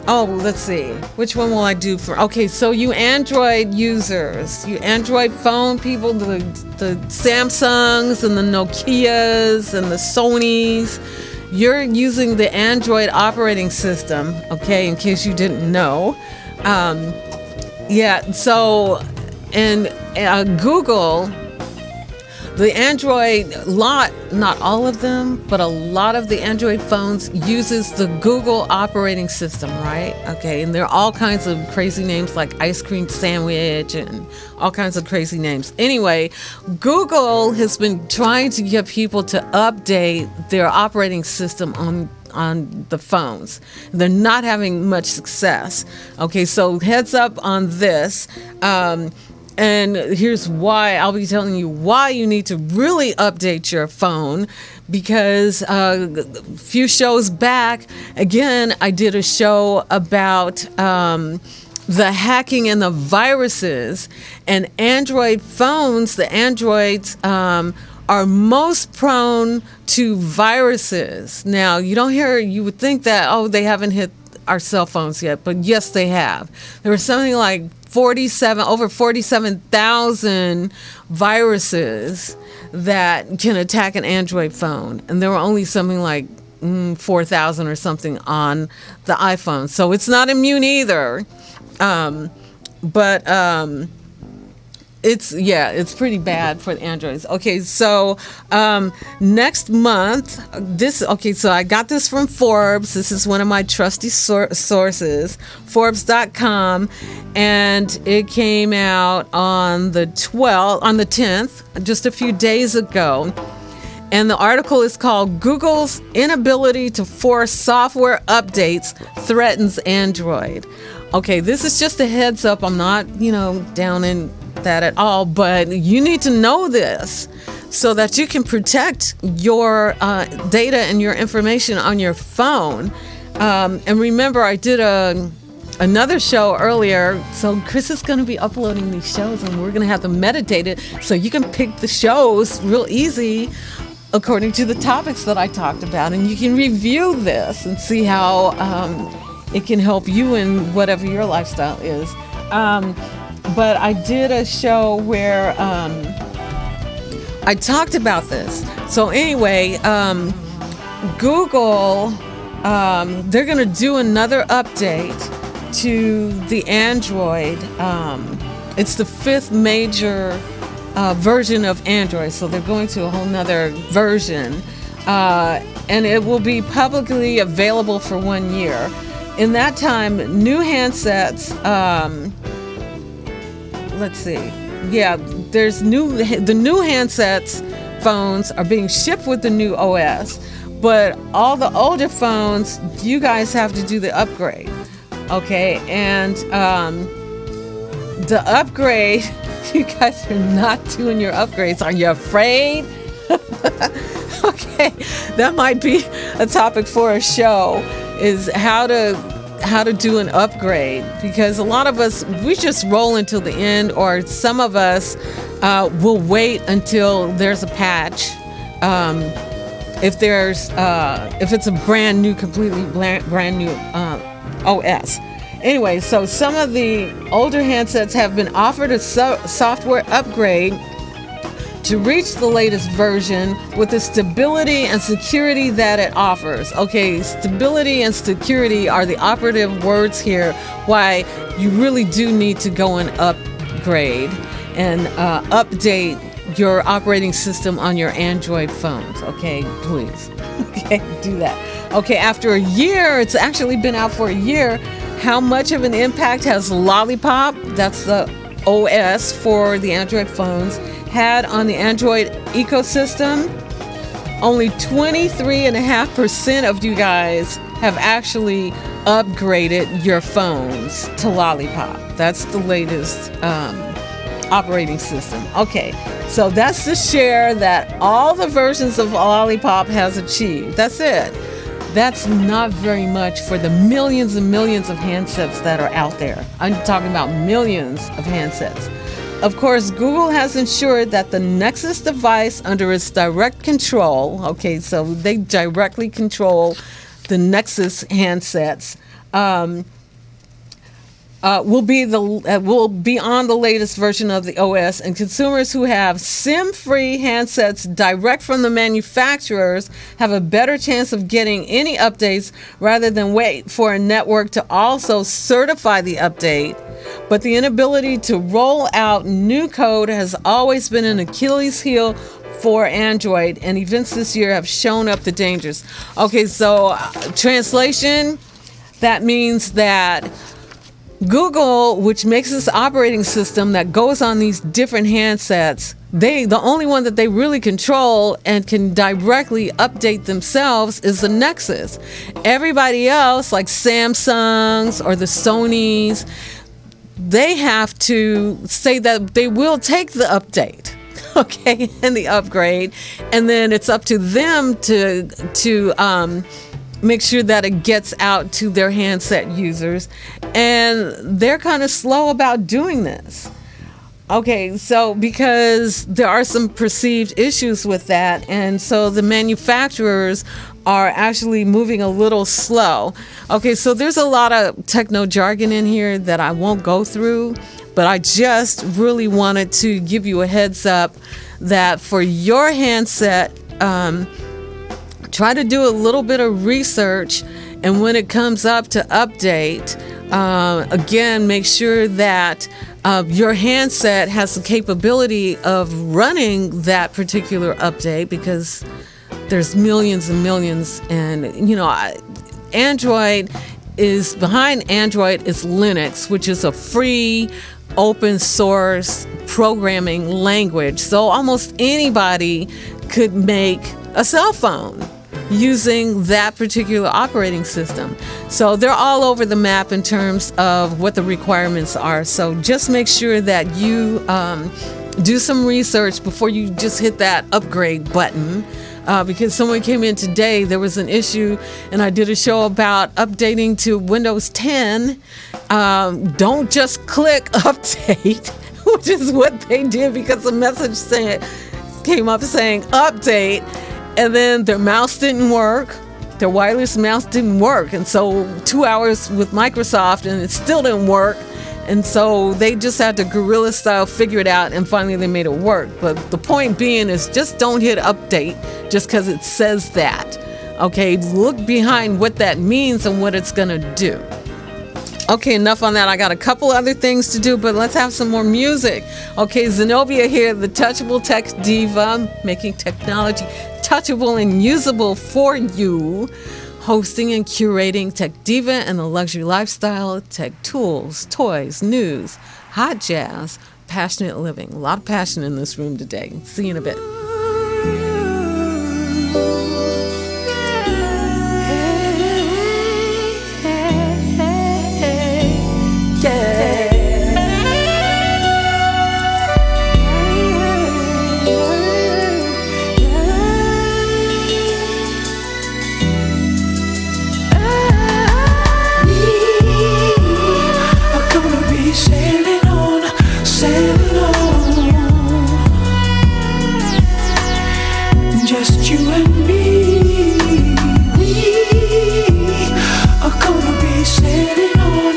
Oh, let's see. Which one will I do for? Okay, so you Android users, you Android phone people, the Samsungs and the Nokias and the Sonys, you're using the Android operating system, okay, in case you didn't know. So, and Google, the Android not all of them, but a lot of the Android phones uses the Google operating system, right? Okay, and there are all kinds of crazy names like Ice Cream Sandwich and all kinds of crazy names. Anyway, Google has been trying to get people to update their operating system on the phones. They're not having much success. Okay, so heads up on this. And here's why. I'll be telling you why you need to really update your phone, because a few shows back, again, I did a show about the hacking and the viruses. And Android phones, the Androids, are most prone to viruses. Now, you would think that, they haven't hit our cell phones yet, but yes, they have. There was something like over 47,000 viruses that can attack an Android phone, and there were only something like 4,000 or something on the iPhone. So it's not immune either, but it's pretty bad for the Androids. Okay, so next month, so I got this from Forbes. This is one of my trusty sources, Forbes.com, and it came out on the 10th, just a few days ago. And the article is called "Google's Inability to Force Software Updates Threatens Android." Okay, this is just a heads up. I'm not, down in that at all, but you need to know this so that you can protect your data and your information on your phone. And remember, I did another show earlier, so Chris is going to be uploading these shows, and we're going to have them metadated so you can pick the shows real easy according to the topics that I talked about, and you can review this and see how it can help you in whatever your lifestyle is. But I did a show where I talked about this. So anyway, Google they're going to do another update to the Android. It's the 5th major version of Android, so they're going to a whole nother version, and it will be publicly available for 1 year. In that time, new handsets, let's see, the new handsets phones are being shipped with the new OS, but all the older phones, you guys have to do the upgrade. Okay, and the upgrade, you guys are not doing your upgrades. Are you afraid? Okay, that might be a topic for a show, is how to do an upgrade, because a lot of us, we just roll until the end, or some of us will wait until there's a patch. If it's a brand new, completely brand new OS. Anyway, so some of the older handsets have been offered a software upgrade to reach the latest version with the stability and security that it offers. Okay, stability and security are the operative words here, why you really do need to go and upgrade and update your operating system on your Android phones. Okay, please. Okay, do that. Okay, after a year, it's actually been out for a year. How much of an impact has Lollipop, that's the OS for the Android phones, had on the Android ecosystem? Only 23.5% of you guys have actually upgraded your phones to Lollipop. That's the latest operating system. Okay, so that's the share that all the versions of Lollipop has achieved. That's it. That's not very much for the millions and millions of handsets that are out there. I'm talking about millions of handsets. Of course, Google has ensured that the Nexus device under its direct control, okay, so they directly control the Nexus handsets, will be on the latest version of the OS, and consumers who have SIM-free handsets direct from the manufacturers have a better chance of getting any updates rather than wait for a network to also certify the update. But the inability to roll out new code has always been an Achilles heel for Android, and events this year have shown up the dangers. Okay, so translation, that means that Google, which makes this operating system that goes on these different handsets, the only one that they really control and can directly update themselves is the Nexus. Everybody else, like Samsung's or the Sony's, they have to say that they will take the update, okay, and the upgrade, and then it's up to them to make sure that it gets out to their handset users, and they're kind of slow about doing this. Okay, so because there are some perceived issues with that, and so the manufacturers are actually moving a little slow. Okay, so there's a lot of techno jargon in here that I won't go through, but I just really wanted to give you a heads up that for your handset, try to do a little bit of research, and when it comes up to update, again, make sure that your handset has the capability of running that particular update, because there's millions and millions, and behind Android is Linux, which is a free open source programming language. So almost anybody could make a cell phone using that particular operating system. So they're all over the map in terms of what the requirements are. So just make sure that you do some research before you just hit that upgrade button. Because someone came in today, there was an issue, and I did a show about updating to Windows 10. Don't just click update, which is what they did, because the message came up saying update, and then their mouse didn't work. Their wireless mouse didn't work. And so 2 hours with Microsoft, and it still didn't work. And so they just had to guerrilla style figure it out, and finally they made it work. But the point being is, just don't hit update just because it says that. Okay, look behind what that means and what it's going to do. Okay, enough on that. I got a couple other things to do, but let's have some more music. Okay, Zenobia here, the Touchable Tech Diva, making technology touchable and usable for you. Hosting and curating Tech Diva and the Luxury Lifestyle, tech tools, toys, news, hot jazz, passionate living. A lot of passion in this room today. See you in a bit. Just you and me, we are gonna be sailing on,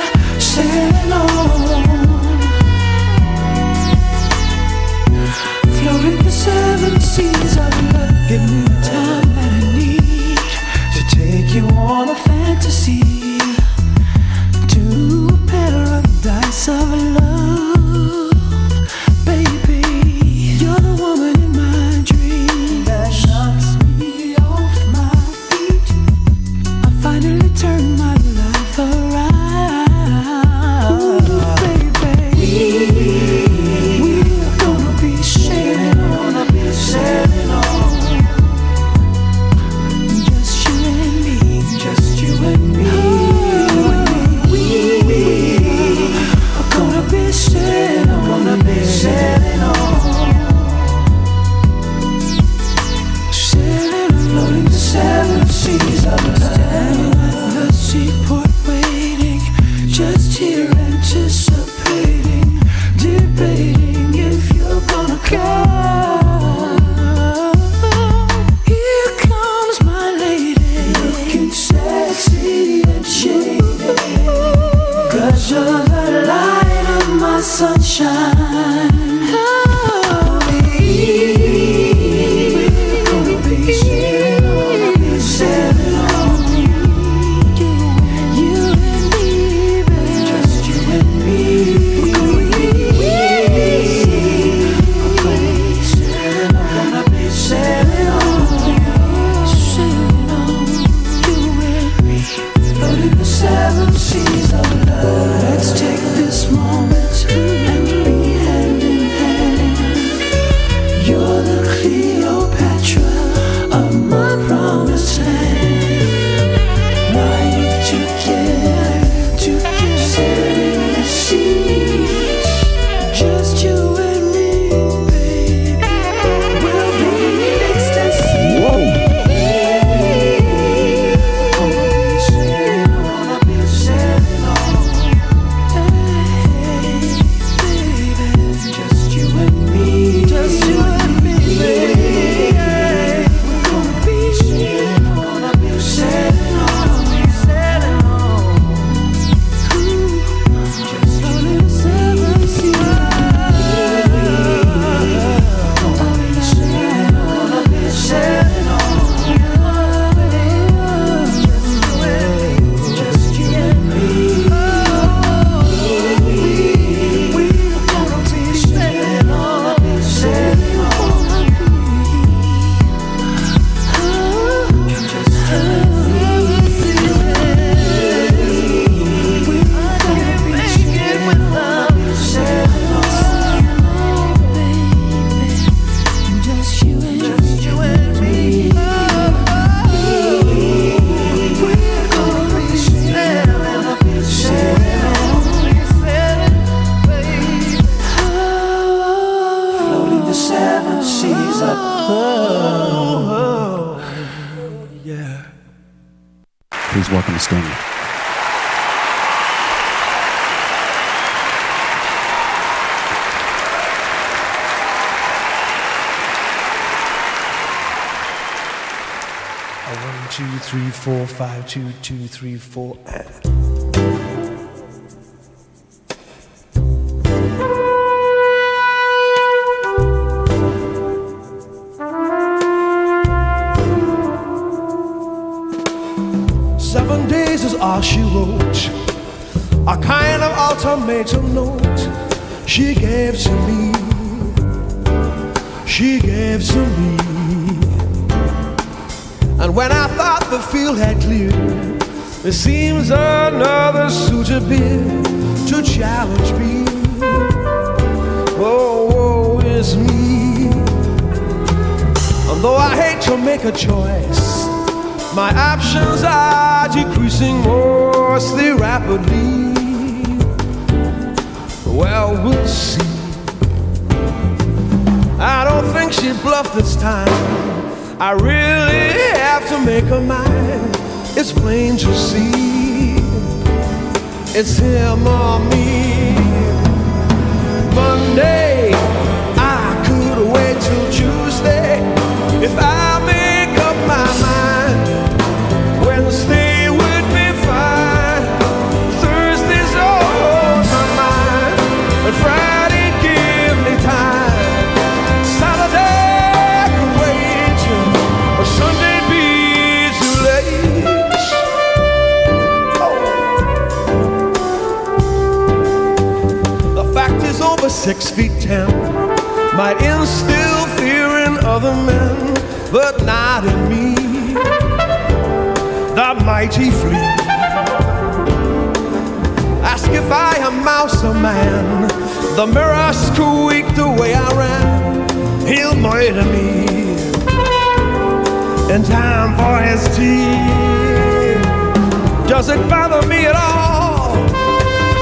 floating the 7 seas of love. Give me the time that I need to take you on a fantasy, to a paradise of love, baby. You're the woman in my dream that knocks me off my feet. I finally turned my life around. Ooh, baby, we're gonna be sailing on, just you and me, just you and me. We are gonna be sailing on, floating the 7 seas of love. Standing at the seaport waiting, just here anticipating, debating if you're gonna come. Here comes my lady, looking sexy and shady, 'cause you're the light of my sunshine. Let's take this moment and be hand in hand. You're the Cleopatra of my promised land. Lying together, sailing the seas. Just you and me, baby. We'll be in ecstasy. Whoa. Please welcome Sting. One, 2, 3, 4, 5, 2, 2, 3, 4. while she wrote a kind of ultimatum note she gave to me. She gave to me. And when I thought the field had cleared, it seems another suit appeared to challenge me. Oh, woe is me. And though I hate to make a choice, my options are decreasing mostly rapidly. Well, we'll see. I don't think she bluffed this time. I really have to make her mine. It's plain to see. It's him or me. Monday, I could wait till Tuesday if I make up my mind. Wednesday would be fine. Thursday's on my mind. And Friday give me time. Saturday could wait till Sunday be too late. Oh. The fact is over 6'10", might instill fear in other men, but not in me. The mighty flea. Ask if I am mouse or man. The mirror squeaked the way I ran. He'll murder me in time for his tea. Does it bother me at all?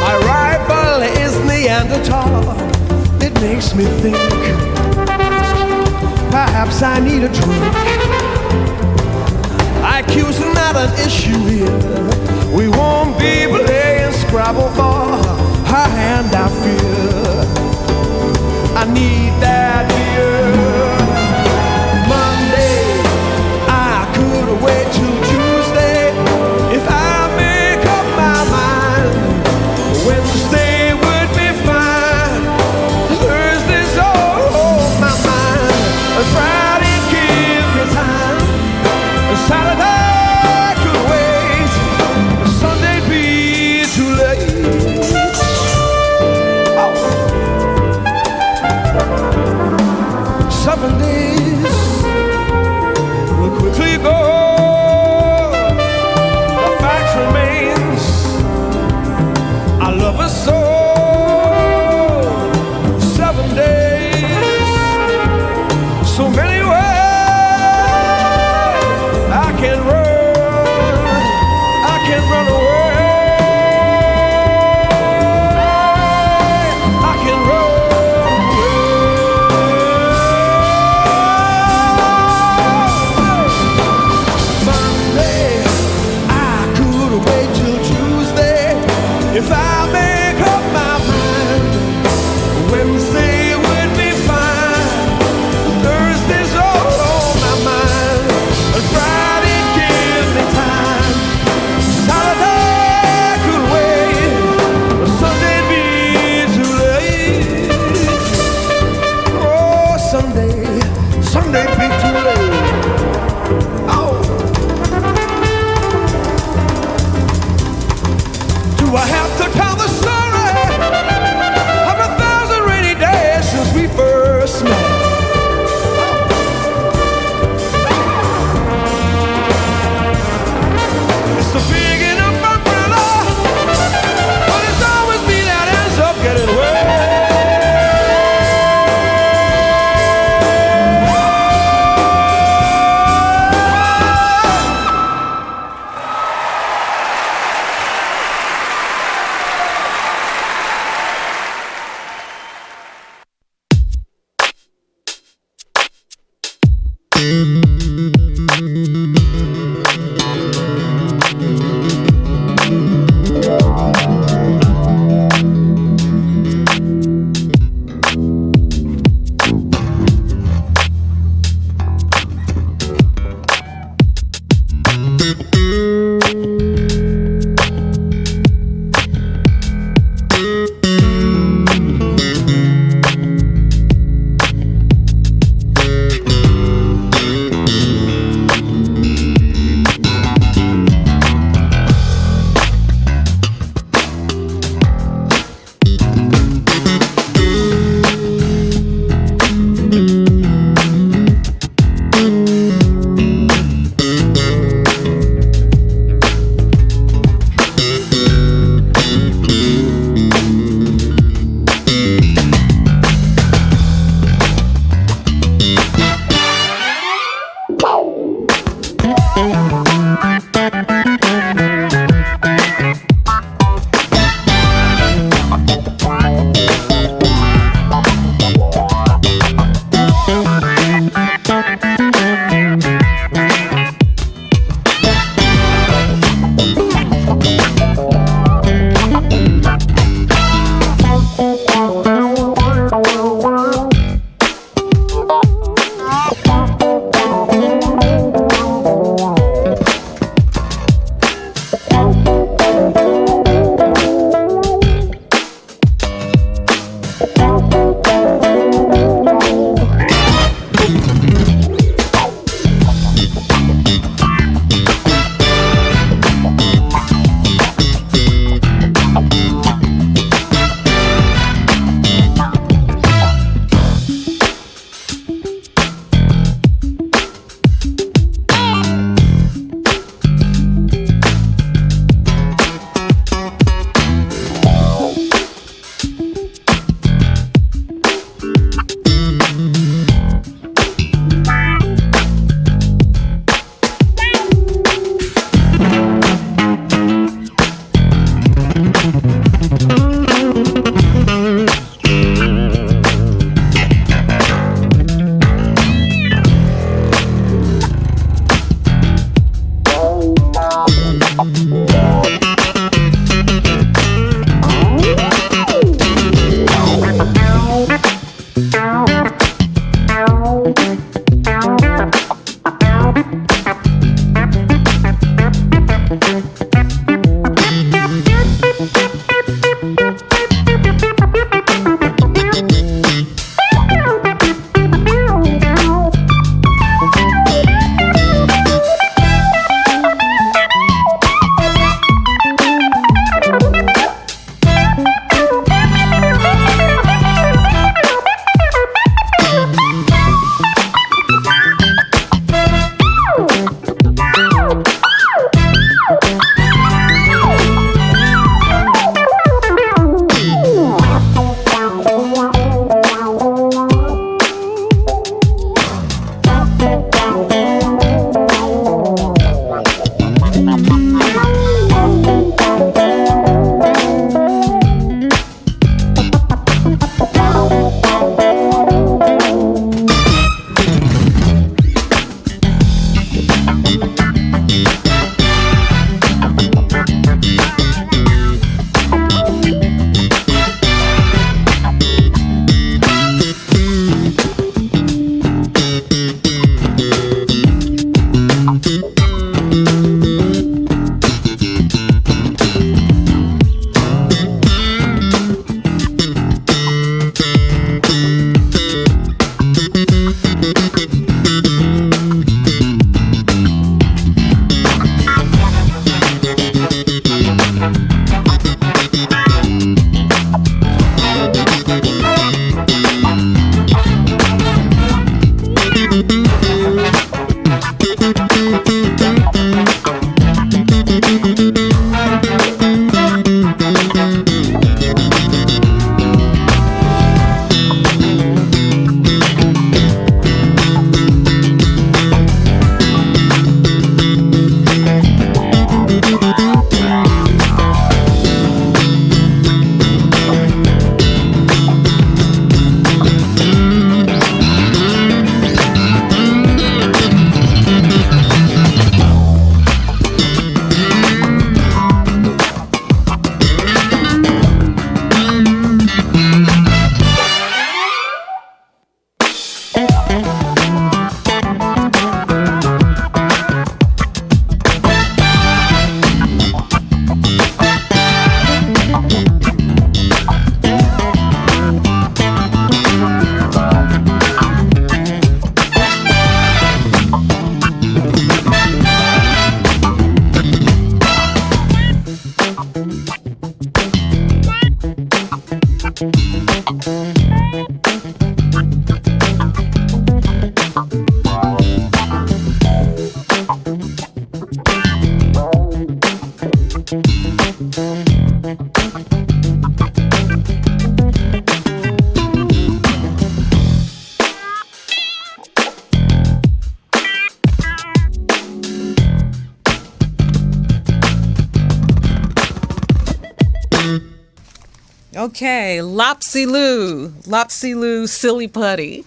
My rival is Neanderthal. It makes me think perhaps I need a drink. IQ's not an issue here. We won't be playing Scrabble for her hand, I fear. I need that beer. Monday, I could wait till Tuesday if I make up my mind. Wednesday would be fine. Thursday's on my mind. And Friday give me time. And Saturday could wait. And Sunday be too late. Oh. 7 days will quickly go. The fact remains, I love her so. 7 days, so many ways I can run away. I can run away. Monday, I could wait till Tuesday if I make up my mind. Wednesday would be fine. Thursday's all on my mind. And Friday give me time. Saturday could wait. But Sunday be too late. Oh, Sunday be too late. Oh. Do I have to tell the story of 1,000 rainy days since we first met? It's a big enough umbrella, but it's always me that ends up getting wet. Okay, Lopsy Lou, Silly Putty.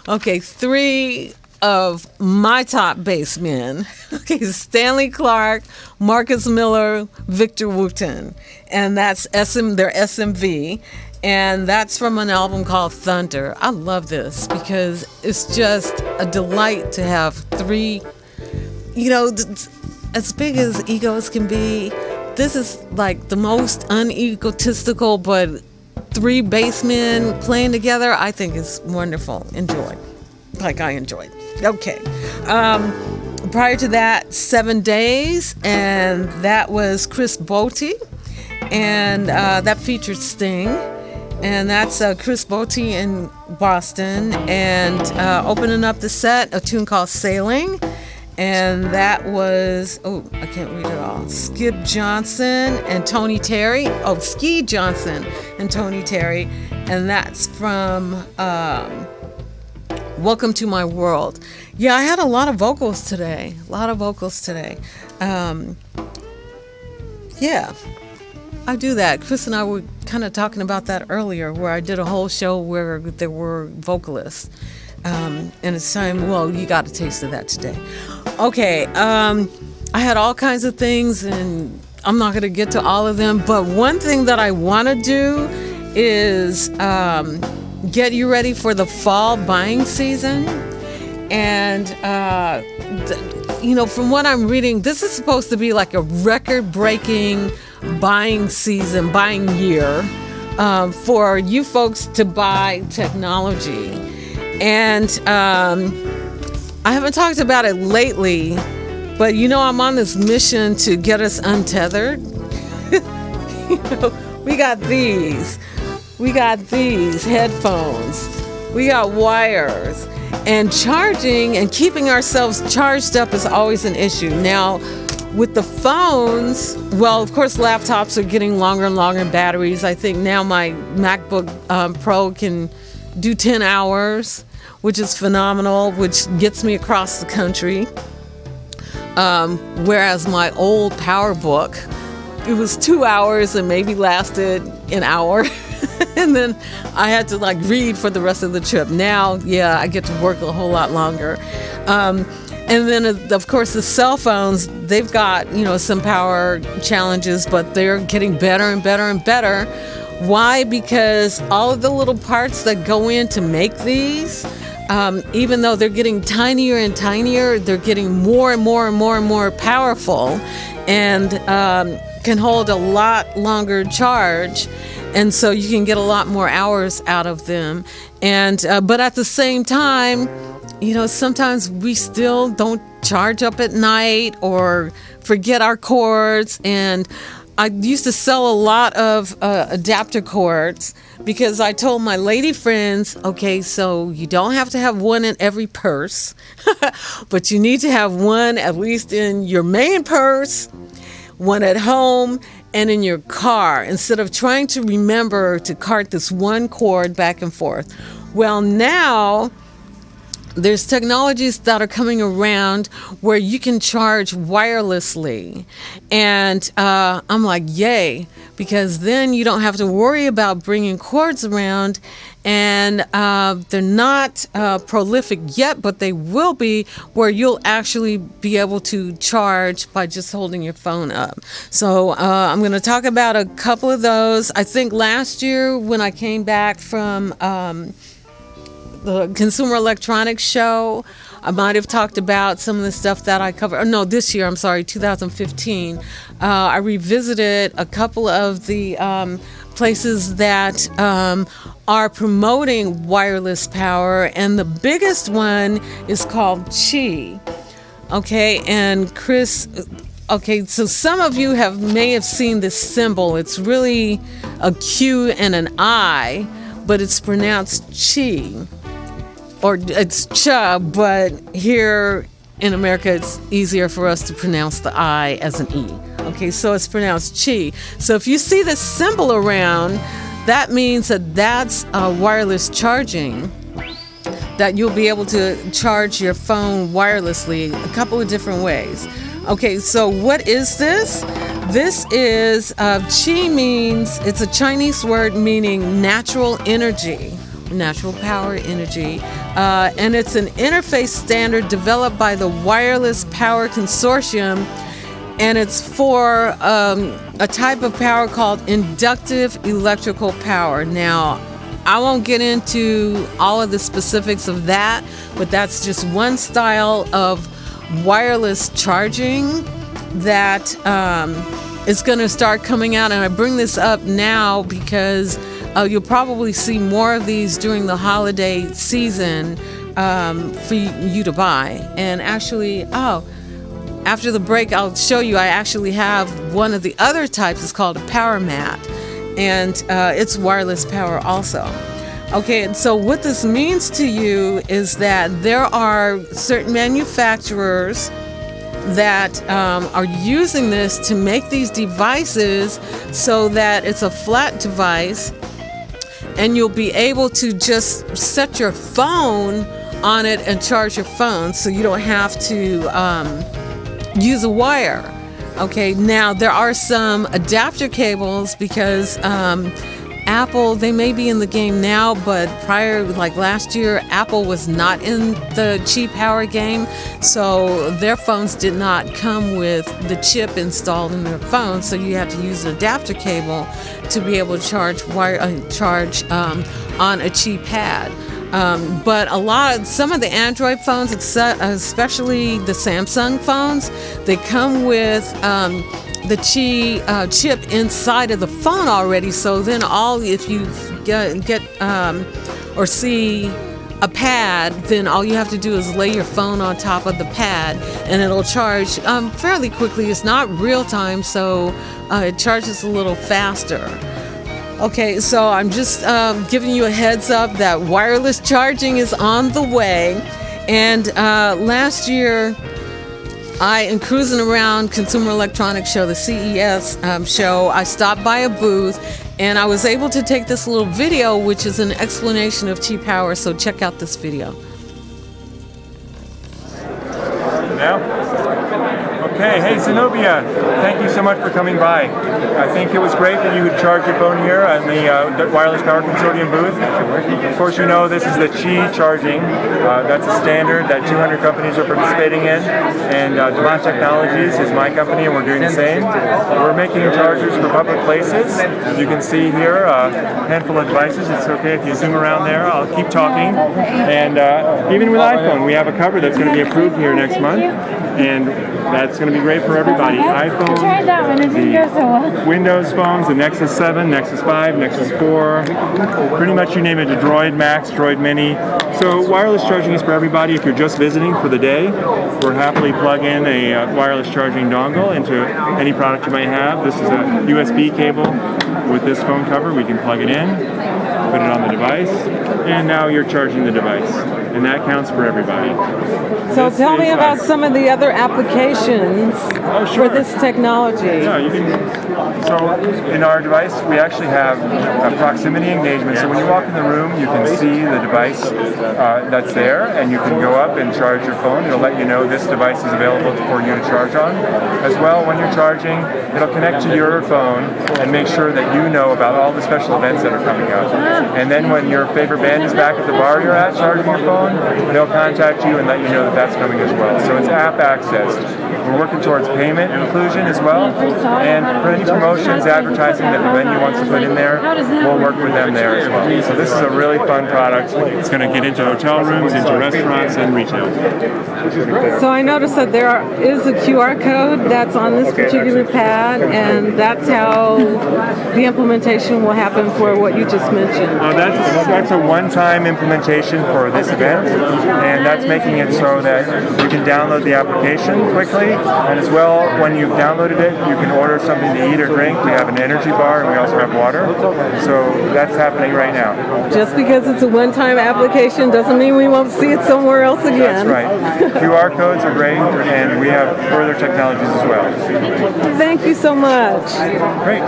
Okay, 3 of my top bassmen. Okay, Stanley Clark, Marcus Miller, Victor Wooten. And that's their SMV. And that's from an album called Thunder. I love this because it's just a delight to have 3, as big as egos can be. This is like the most unegotistical, but 3 bassmen playing together, I think is wonderful. Enjoy. Like I enjoyed. Okay. Prior to that, 7 Days, and that was Chris Botti, and that featured Sting, and that's Chris Botti in Boston, and opening up the set, a tune called Sailing, and that was, I can't read it all, Skip Johnson and Tony Terry, Ski Johnson and Tony Terry, and that's from Welcome to My World. Yeah, I had a lot of vocals today. Yeah, I do that. Chris and I were kind of talking about that earlier, where I did a whole show where there were vocalists. And it's time, you got a taste of that today. Okay, I had all kinds of things, and I'm not going to get to all of them, but one thing that I want to do is get you ready for the fall buying season. And, from what I'm reading, this is supposed to be like a record-breaking buying year for you folks to buy technology. And I haven't talked about it lately, but I'm on this mission to get us untethered. We got these headphones, we got wires, and charging and keeping ourselves charged up is always an issue. Now, with the phones, of course, laptops are getting longer and longer batteries. I think now my MacBook Pro can do 10 hours, which is phenomenal, which gets me across the country. Whereas my old PowerBook, it was 2 hours and maybe lasted an hour. And then I had to read for the rest of the trip. Now, I get to work a whole lot longer. And then, of course, the cell phones, they've got, some power challenges, but they're getting better and better and better. Why? Because all of the little parts that go in to make these, even though they're getting tinier and tinier, they're getting more and more and more and more powerful, and can hold a lot longer charge. And so you can get a lot more hours out of them. And but at the same time, sometimes we still don't charge up at night or forget our cords. And I used to sell a lot of adapter cords because I told my lady friends, okay, so you don't have to have one in every purse, but you need to have one at least in your main purse, one at home, and in your car, instead of trying to remember to cart this one cord back and forth. Well, now there's technologies that are coming around where you can charge wirelessly. And I'm like, yay, because then you don't have to worry about bringing cords around. And they're not prolific yet, but they will be, where you'll actually be able to charge by just holding your phone up. So I'm going to talk about a couple of those. I think last year when I came back from the Consumer Electronics Show, I might have talked about some of the stuff that I covered. No, this year, 2015. I revisited a couple of the places that are promoting wireless power, and the biggest one is called Qi. Okay, and Chris, so some of you may have seen this symbol. It's really a Q and an I, but it's pronounced Qi. Or it's Cha, but here in America, it's easier for us to pronounce the I as an E. Okay, so it's pronounced Qi. So if you see this symbol around, that means that that's wireless charging, that you'll be able to charge your phone wirelessly a couple of different ways. Okay, so what is this? This is, Qi means, it's a Chinese word meaning natural energy, natural power energy. And it's an interface standard developed by the Wireless Power Consortium. And it's for a type of power called inductive electrical power. Now, I won't get into all of the specifics of that, but that's just one style of wireless charging that is going to start coming out. And I bring this up now because you'll probably see more of these during the holiday season for you to buy. And actually, after the break, I'll show you. I actually have one of the other types. It's called a power mat, and it's wireless power also. Okay, and so what this means to you is that there are certain manufacturers that are using this to make these devices so that it's a flat device, and you'll be able to just set your phone on it and charge your phone, so you don't have to use a wire. Okay, now there are some adapter cables because Apple, they may be in the game now, but prior, like last year, Apple was not in the Qi power game, so their phones did not come with the chip installed in their phone, so you have to use an adapter cable to be able to charge on a Qi pad. But some of the Android phones, especially the Samsung phones, they come with the Qi chip inside of the phone already. So then if you get or see a pad, then all you have to do is lay your phone on top of the pad and it'll charge fairly quickly. It's not real time, so it charges a little faster. Okay, so I'm just giving you a heads up that wireless charging is on the way. And last year, in cruising around Consumer Electronics Show, the CES show, I stopped by a booth and I was able to take this little video, which is an explanation of Qi power. So check out this video. Now? Okay, hey Zenobia, thank you so much for coming by. I think it was great that you would charge your phone here on the Wireless Power Consortium booth. Of course, you know this is the Qi charging. That's a standard that 200 companies are participating in, and Diva Technologies is my company, and we're doing the same. We're making chargers for public places. You can see here a handful of devices. It's okay if you zoom around there. I'll keep talking. And even with iPhone, we have a cover that's going to be approved here next month, and that's going to be great for everybody. iPhone, the Windows phones, the Nexus 7, Nexus 5, Nexus 4, pretty much you name it, the Droid Max, Droid Mini. So wireless charging is for everybody. If you're just visiting for the day, we'll happily plug in a wireless charging dongle into any product you might have. This is a USB cable with this phone cover. We can plug it in, put it on the device, and now you're charging the device. And that counts for everybody. So tell me about some of the other applications for this technology. Yeah, you can. So in our device, we actually have a proximity engagement. So when you walk in the room, you can see the device that's there, and you can go up and charge your phone. It'll let you know this device is available for you to charge on. As well, when you're charging, it'll connect to your phone and make sure that you know about all the special events that are coming up. And then when your favorite band is back at the bar you're at charging your phone, they'll contact you and let you know that that's coming as well. So it's app access. We're working towards payment inclusion as well, and for any promotions, advertising that the venue wants to put in there, we'll work with them there as well. So this is a really fun product. It's going to get into hotel rooms, into restaurants, and retail. So I noticed that there is a QR code that's on this particular pad, and that's how the implementation will happen for what you just mentioned. That's a one-time implementation for this event, and that's making it so that you can download the application quickly, and as well, when you've downloaded it, you can order something to eat or drink. We have an energy bar, and we also have water, so that's happening right now. Just because it's a one-time application doesn't mean we won't see it somewhere else again. That's right. QR codes are great, and we have further technologies as well. Thank you so much. Great.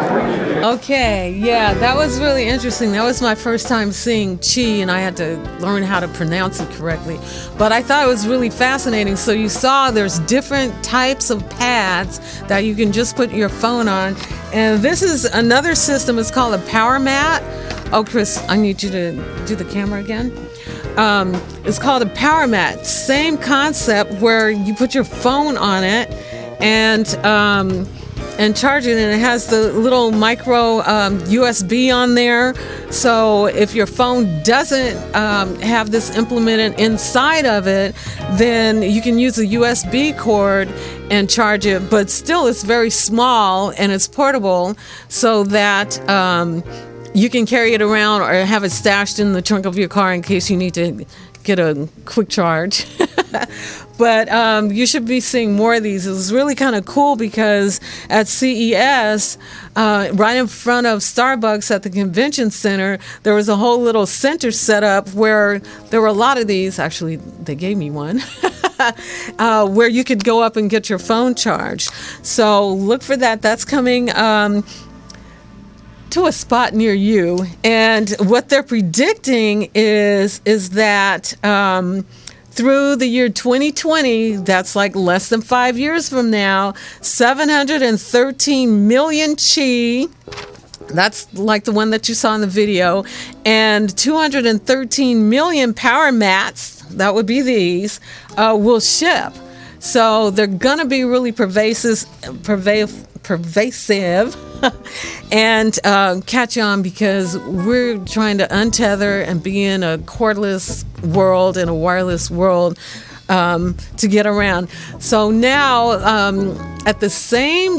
Okay, yeah, that was really interesting. That was my first time seeing Qi, and I had to learn how to pronounce pronounce it correctly. But I thought it was really fascinating. So you saw there's different types of pads that you can just put your phone on. And this is another system. It's called a power mat. Oh, Chris, I need you to do the camera again. It's called a power mat. Same concept where you put your phone on it and charge it, and it has the little micro USB on there. So if your phone doesn't have this implemented inside of it, then you can use a USB cord and charge it. But still, it's very small and it's portable, so that you can carry it around or have it stashed in the trunk of your car in case you need to get a quick charge. But you should be seeing more of these. It was really kind of cool because at CES, right in front of Starbucks at the convention center, there was a whole little center set up where there were a lot of these. Actually, they gave me one. Where you could go up and get your phone charged. So look for that. That's coming to a spot near you. And what they're predicting is that through the year 2020, that's like less than 5 years from now, 713 million Qi, that's like the one that you saw in the video, and 213 million power mats, that would be these, will ship. So they're going to be really pervasive and catch on, because we're trying to untether and be in a cordless world, in a wireless world, to get around. So now at the same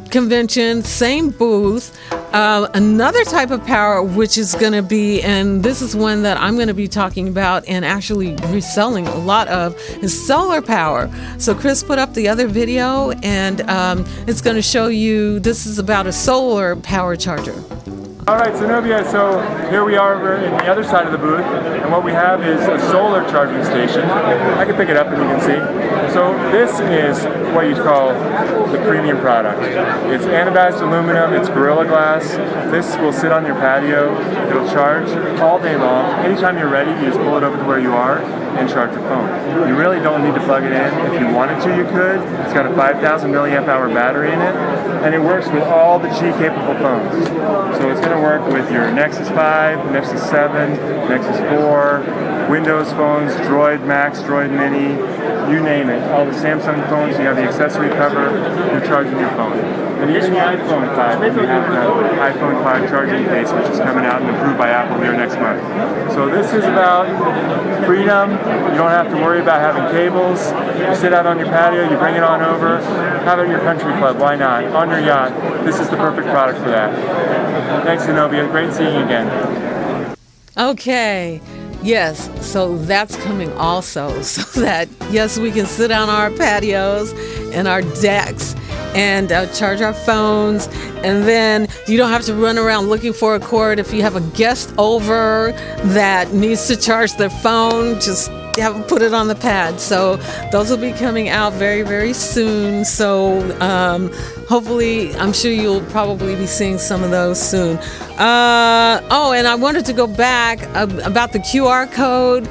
convention, same booth, another type of power, which is going to be, and this is one that I'm going to be talking about and actually reselling a lot of, is solar power. So Chris put up the other video, and it's going to show you, this is about a solar power charger. All right, Zenobia, so here we are, we're in the other side of the booth, and what we have is a solar charging station. I can pick it up and you can see. So this is what you call the premium product. It's anodized aluminum, it's Gorilla Glass. This will sit on your patio, it'll charge all day long. Anytime you're ready, you just pull it over to where you are and charge your phone. You really don't need to plug it in. If you wanted to, you could. It's got a 5,000 milliamp hour battery in it, and it works with all the Qi capable phones. So it's going to work with your Nexus 5, Nexus 7, Nexus 4, Windows phones, Droid Max, Droid Mini, you name it. All the Samsung phones, you have the accessory cover, you're charging your phone. And even the iPhone 5, you have the iPhone 5 charging case, which is coming out and approved by Apple here next month. So this is about freedom. You don't have to worry about having cables. You sit out on your patio, you bring it on over, have it at your country club, why not? On your yacht. This is the perfect product for that. Thanks, Zenobia. Great seeing you again. Okay. Yes, so that's coming also, so that, yes, we can sit on our patios and our decks and charge our phones, and then you don't have to run around looking for a cord. If you have a guest over that needs to charge their phone, just have them put it on the pad. So those will be coming out very, very soon. So hopefully, I'm sure you'll probably be seeing some of those soon. Oh, and I wanted to go back about the QR code.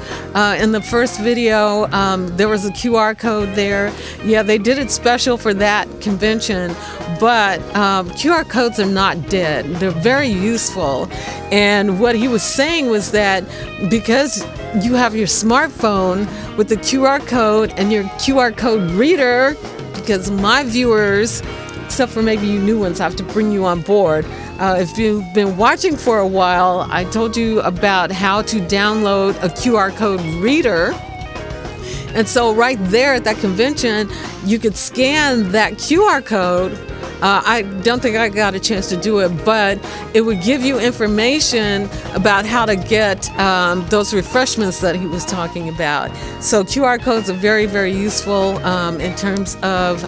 In the first video, there was a QR code there. Yeah, they did it special for that convention, but QR codes are not dead. They're very useful. And what he was saying was that because you have your smartphone with the QR code and your QR code reader, because my viewers, except for maybe you new ones, I have to bring you on board. If you've been watching for a while, I told you about how to download a QR code reader. And so right there at that convention, you could scan that QR code. I don't think I got a chance to do it, but it would give you information about how to get those refreshments that he was talking about. So QR codes are very, very useful in terms of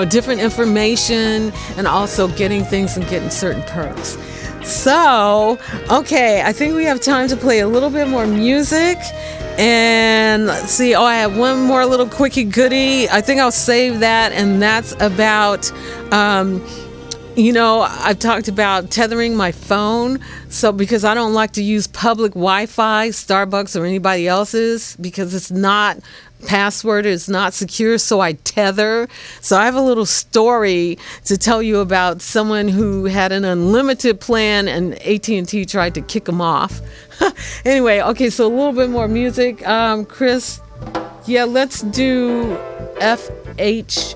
different information, and also getting things and getting certain perks. So, okay, I think we have time to play a little bit more music. And let's see, I have one more little quickie goodie. I think I'll save that, and that's about You know, I've talked about tethering my phone, so because I don't like to use public Wi-Fi, Starbucks or anybody else's, because it's not password, it's not secure, so I tether. So I have a little story to tell you about someone who had an unlimited plan and AT&T tried to kick him off. Anyway, okay, so a little bit more music. Chris, yeah, let's do FHSK.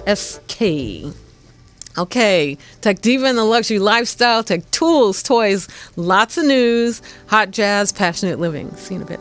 Okay, Tech Diva and the Luxury Lifestyle, tech tools, toys, lots of news, hot jazz, passionate living. See you in a bit.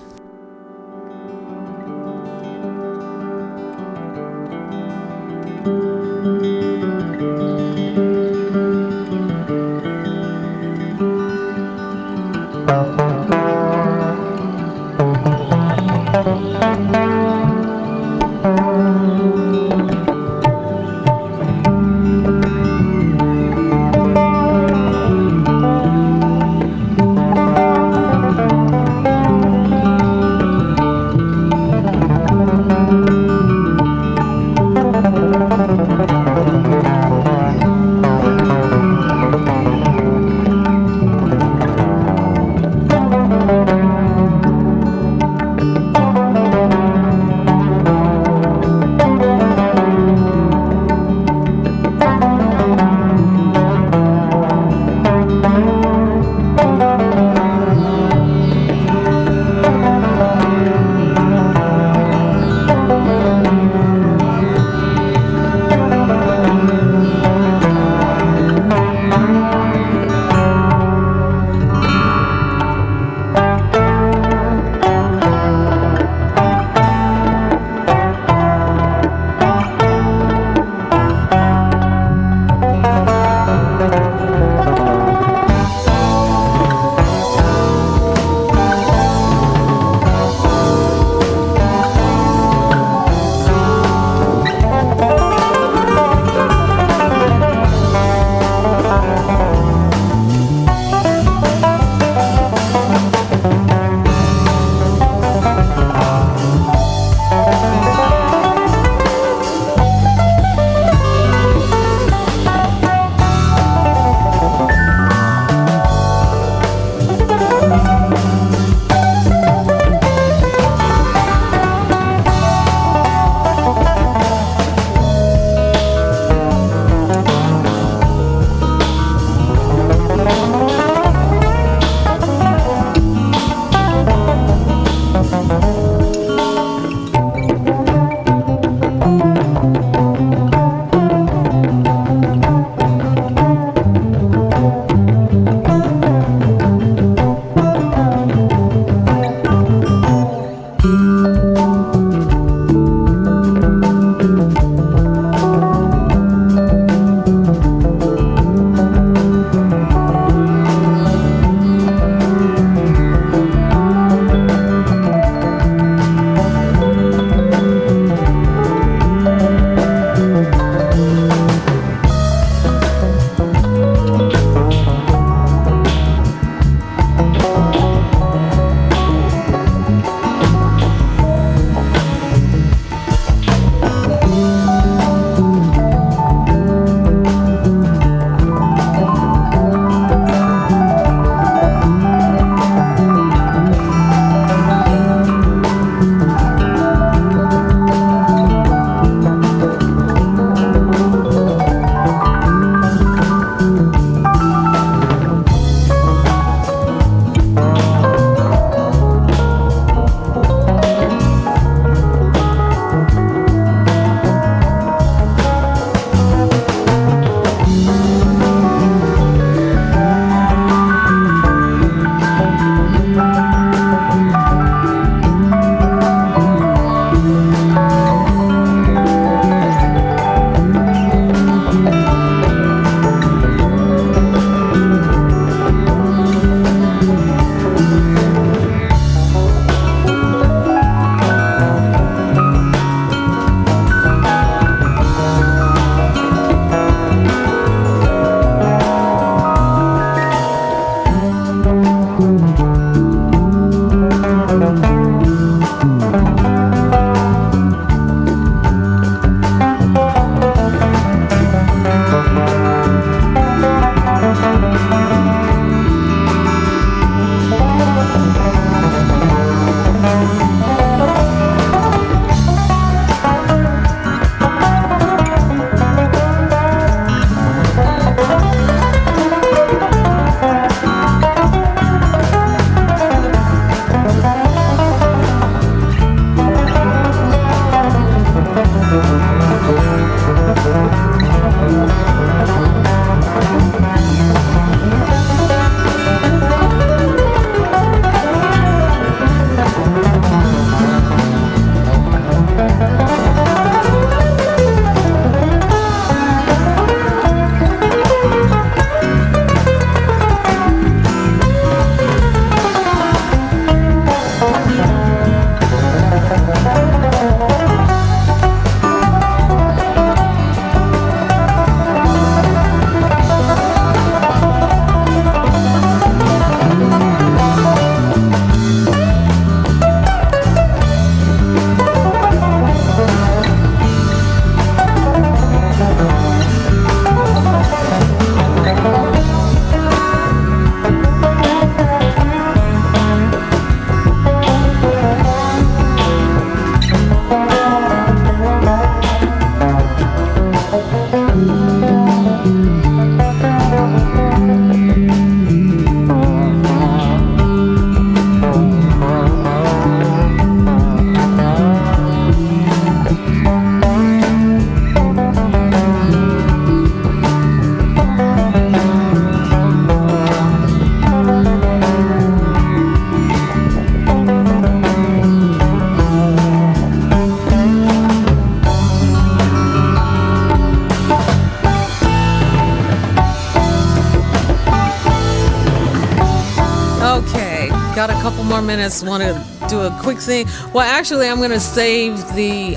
got a couple more minutes. Want to do a quick thing? Well, actually, I'm going to save the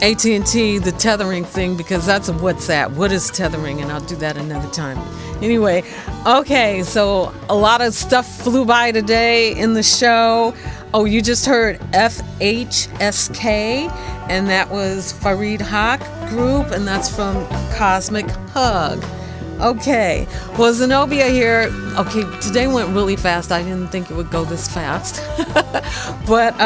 AT&T, the tethering thing, because that's a what's that? What is tethering? And I'll do that another time. Anyway, okay, so a lot of stuff flew by today in the show. Oh, you just heard FHSK, and that was Farid Haq Group, and that's from Cosmic Hug. Okay, well, Zenobia here. Okay, today went really fast. I didn't think it would go this fast. But,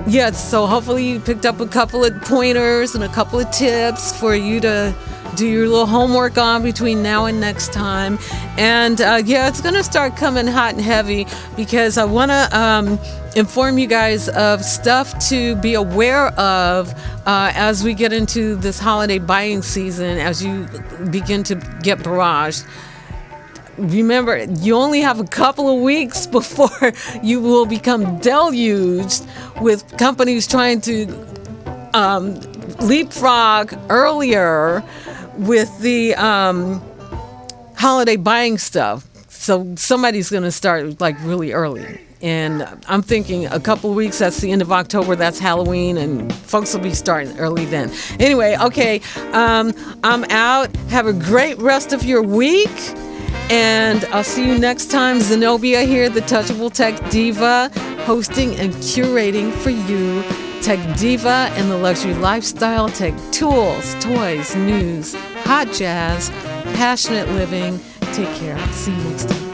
yeah, so hopefully you picked up a couple of pointers and a couple of tips for you to do your little homework on between now and next time. And, yeah, it's going to start coming hot and heavy because I want to inform you guys of stuff to be aware of as we get into this holiday buying season, as you begin to get barraged. Remember, you only have a couple of weeks before you will become deluged with companies trying to leapfrog earlier with the holiday buying stuff. So somebody's going to start like really early. And I'm thinking a couple of weeks, that's the end of October, that's Halloween, and folks will be starting early then. Anyway, okay, I'm out. Have a great rest of your week. And I'll see you next time. Zenobia here, the Touchable Tech Diva, hosting and curating for you Tech Diva and the Luxury Lifestyle, tech tools, toys, news, hot jazz, passionate living. Take care. See you next time.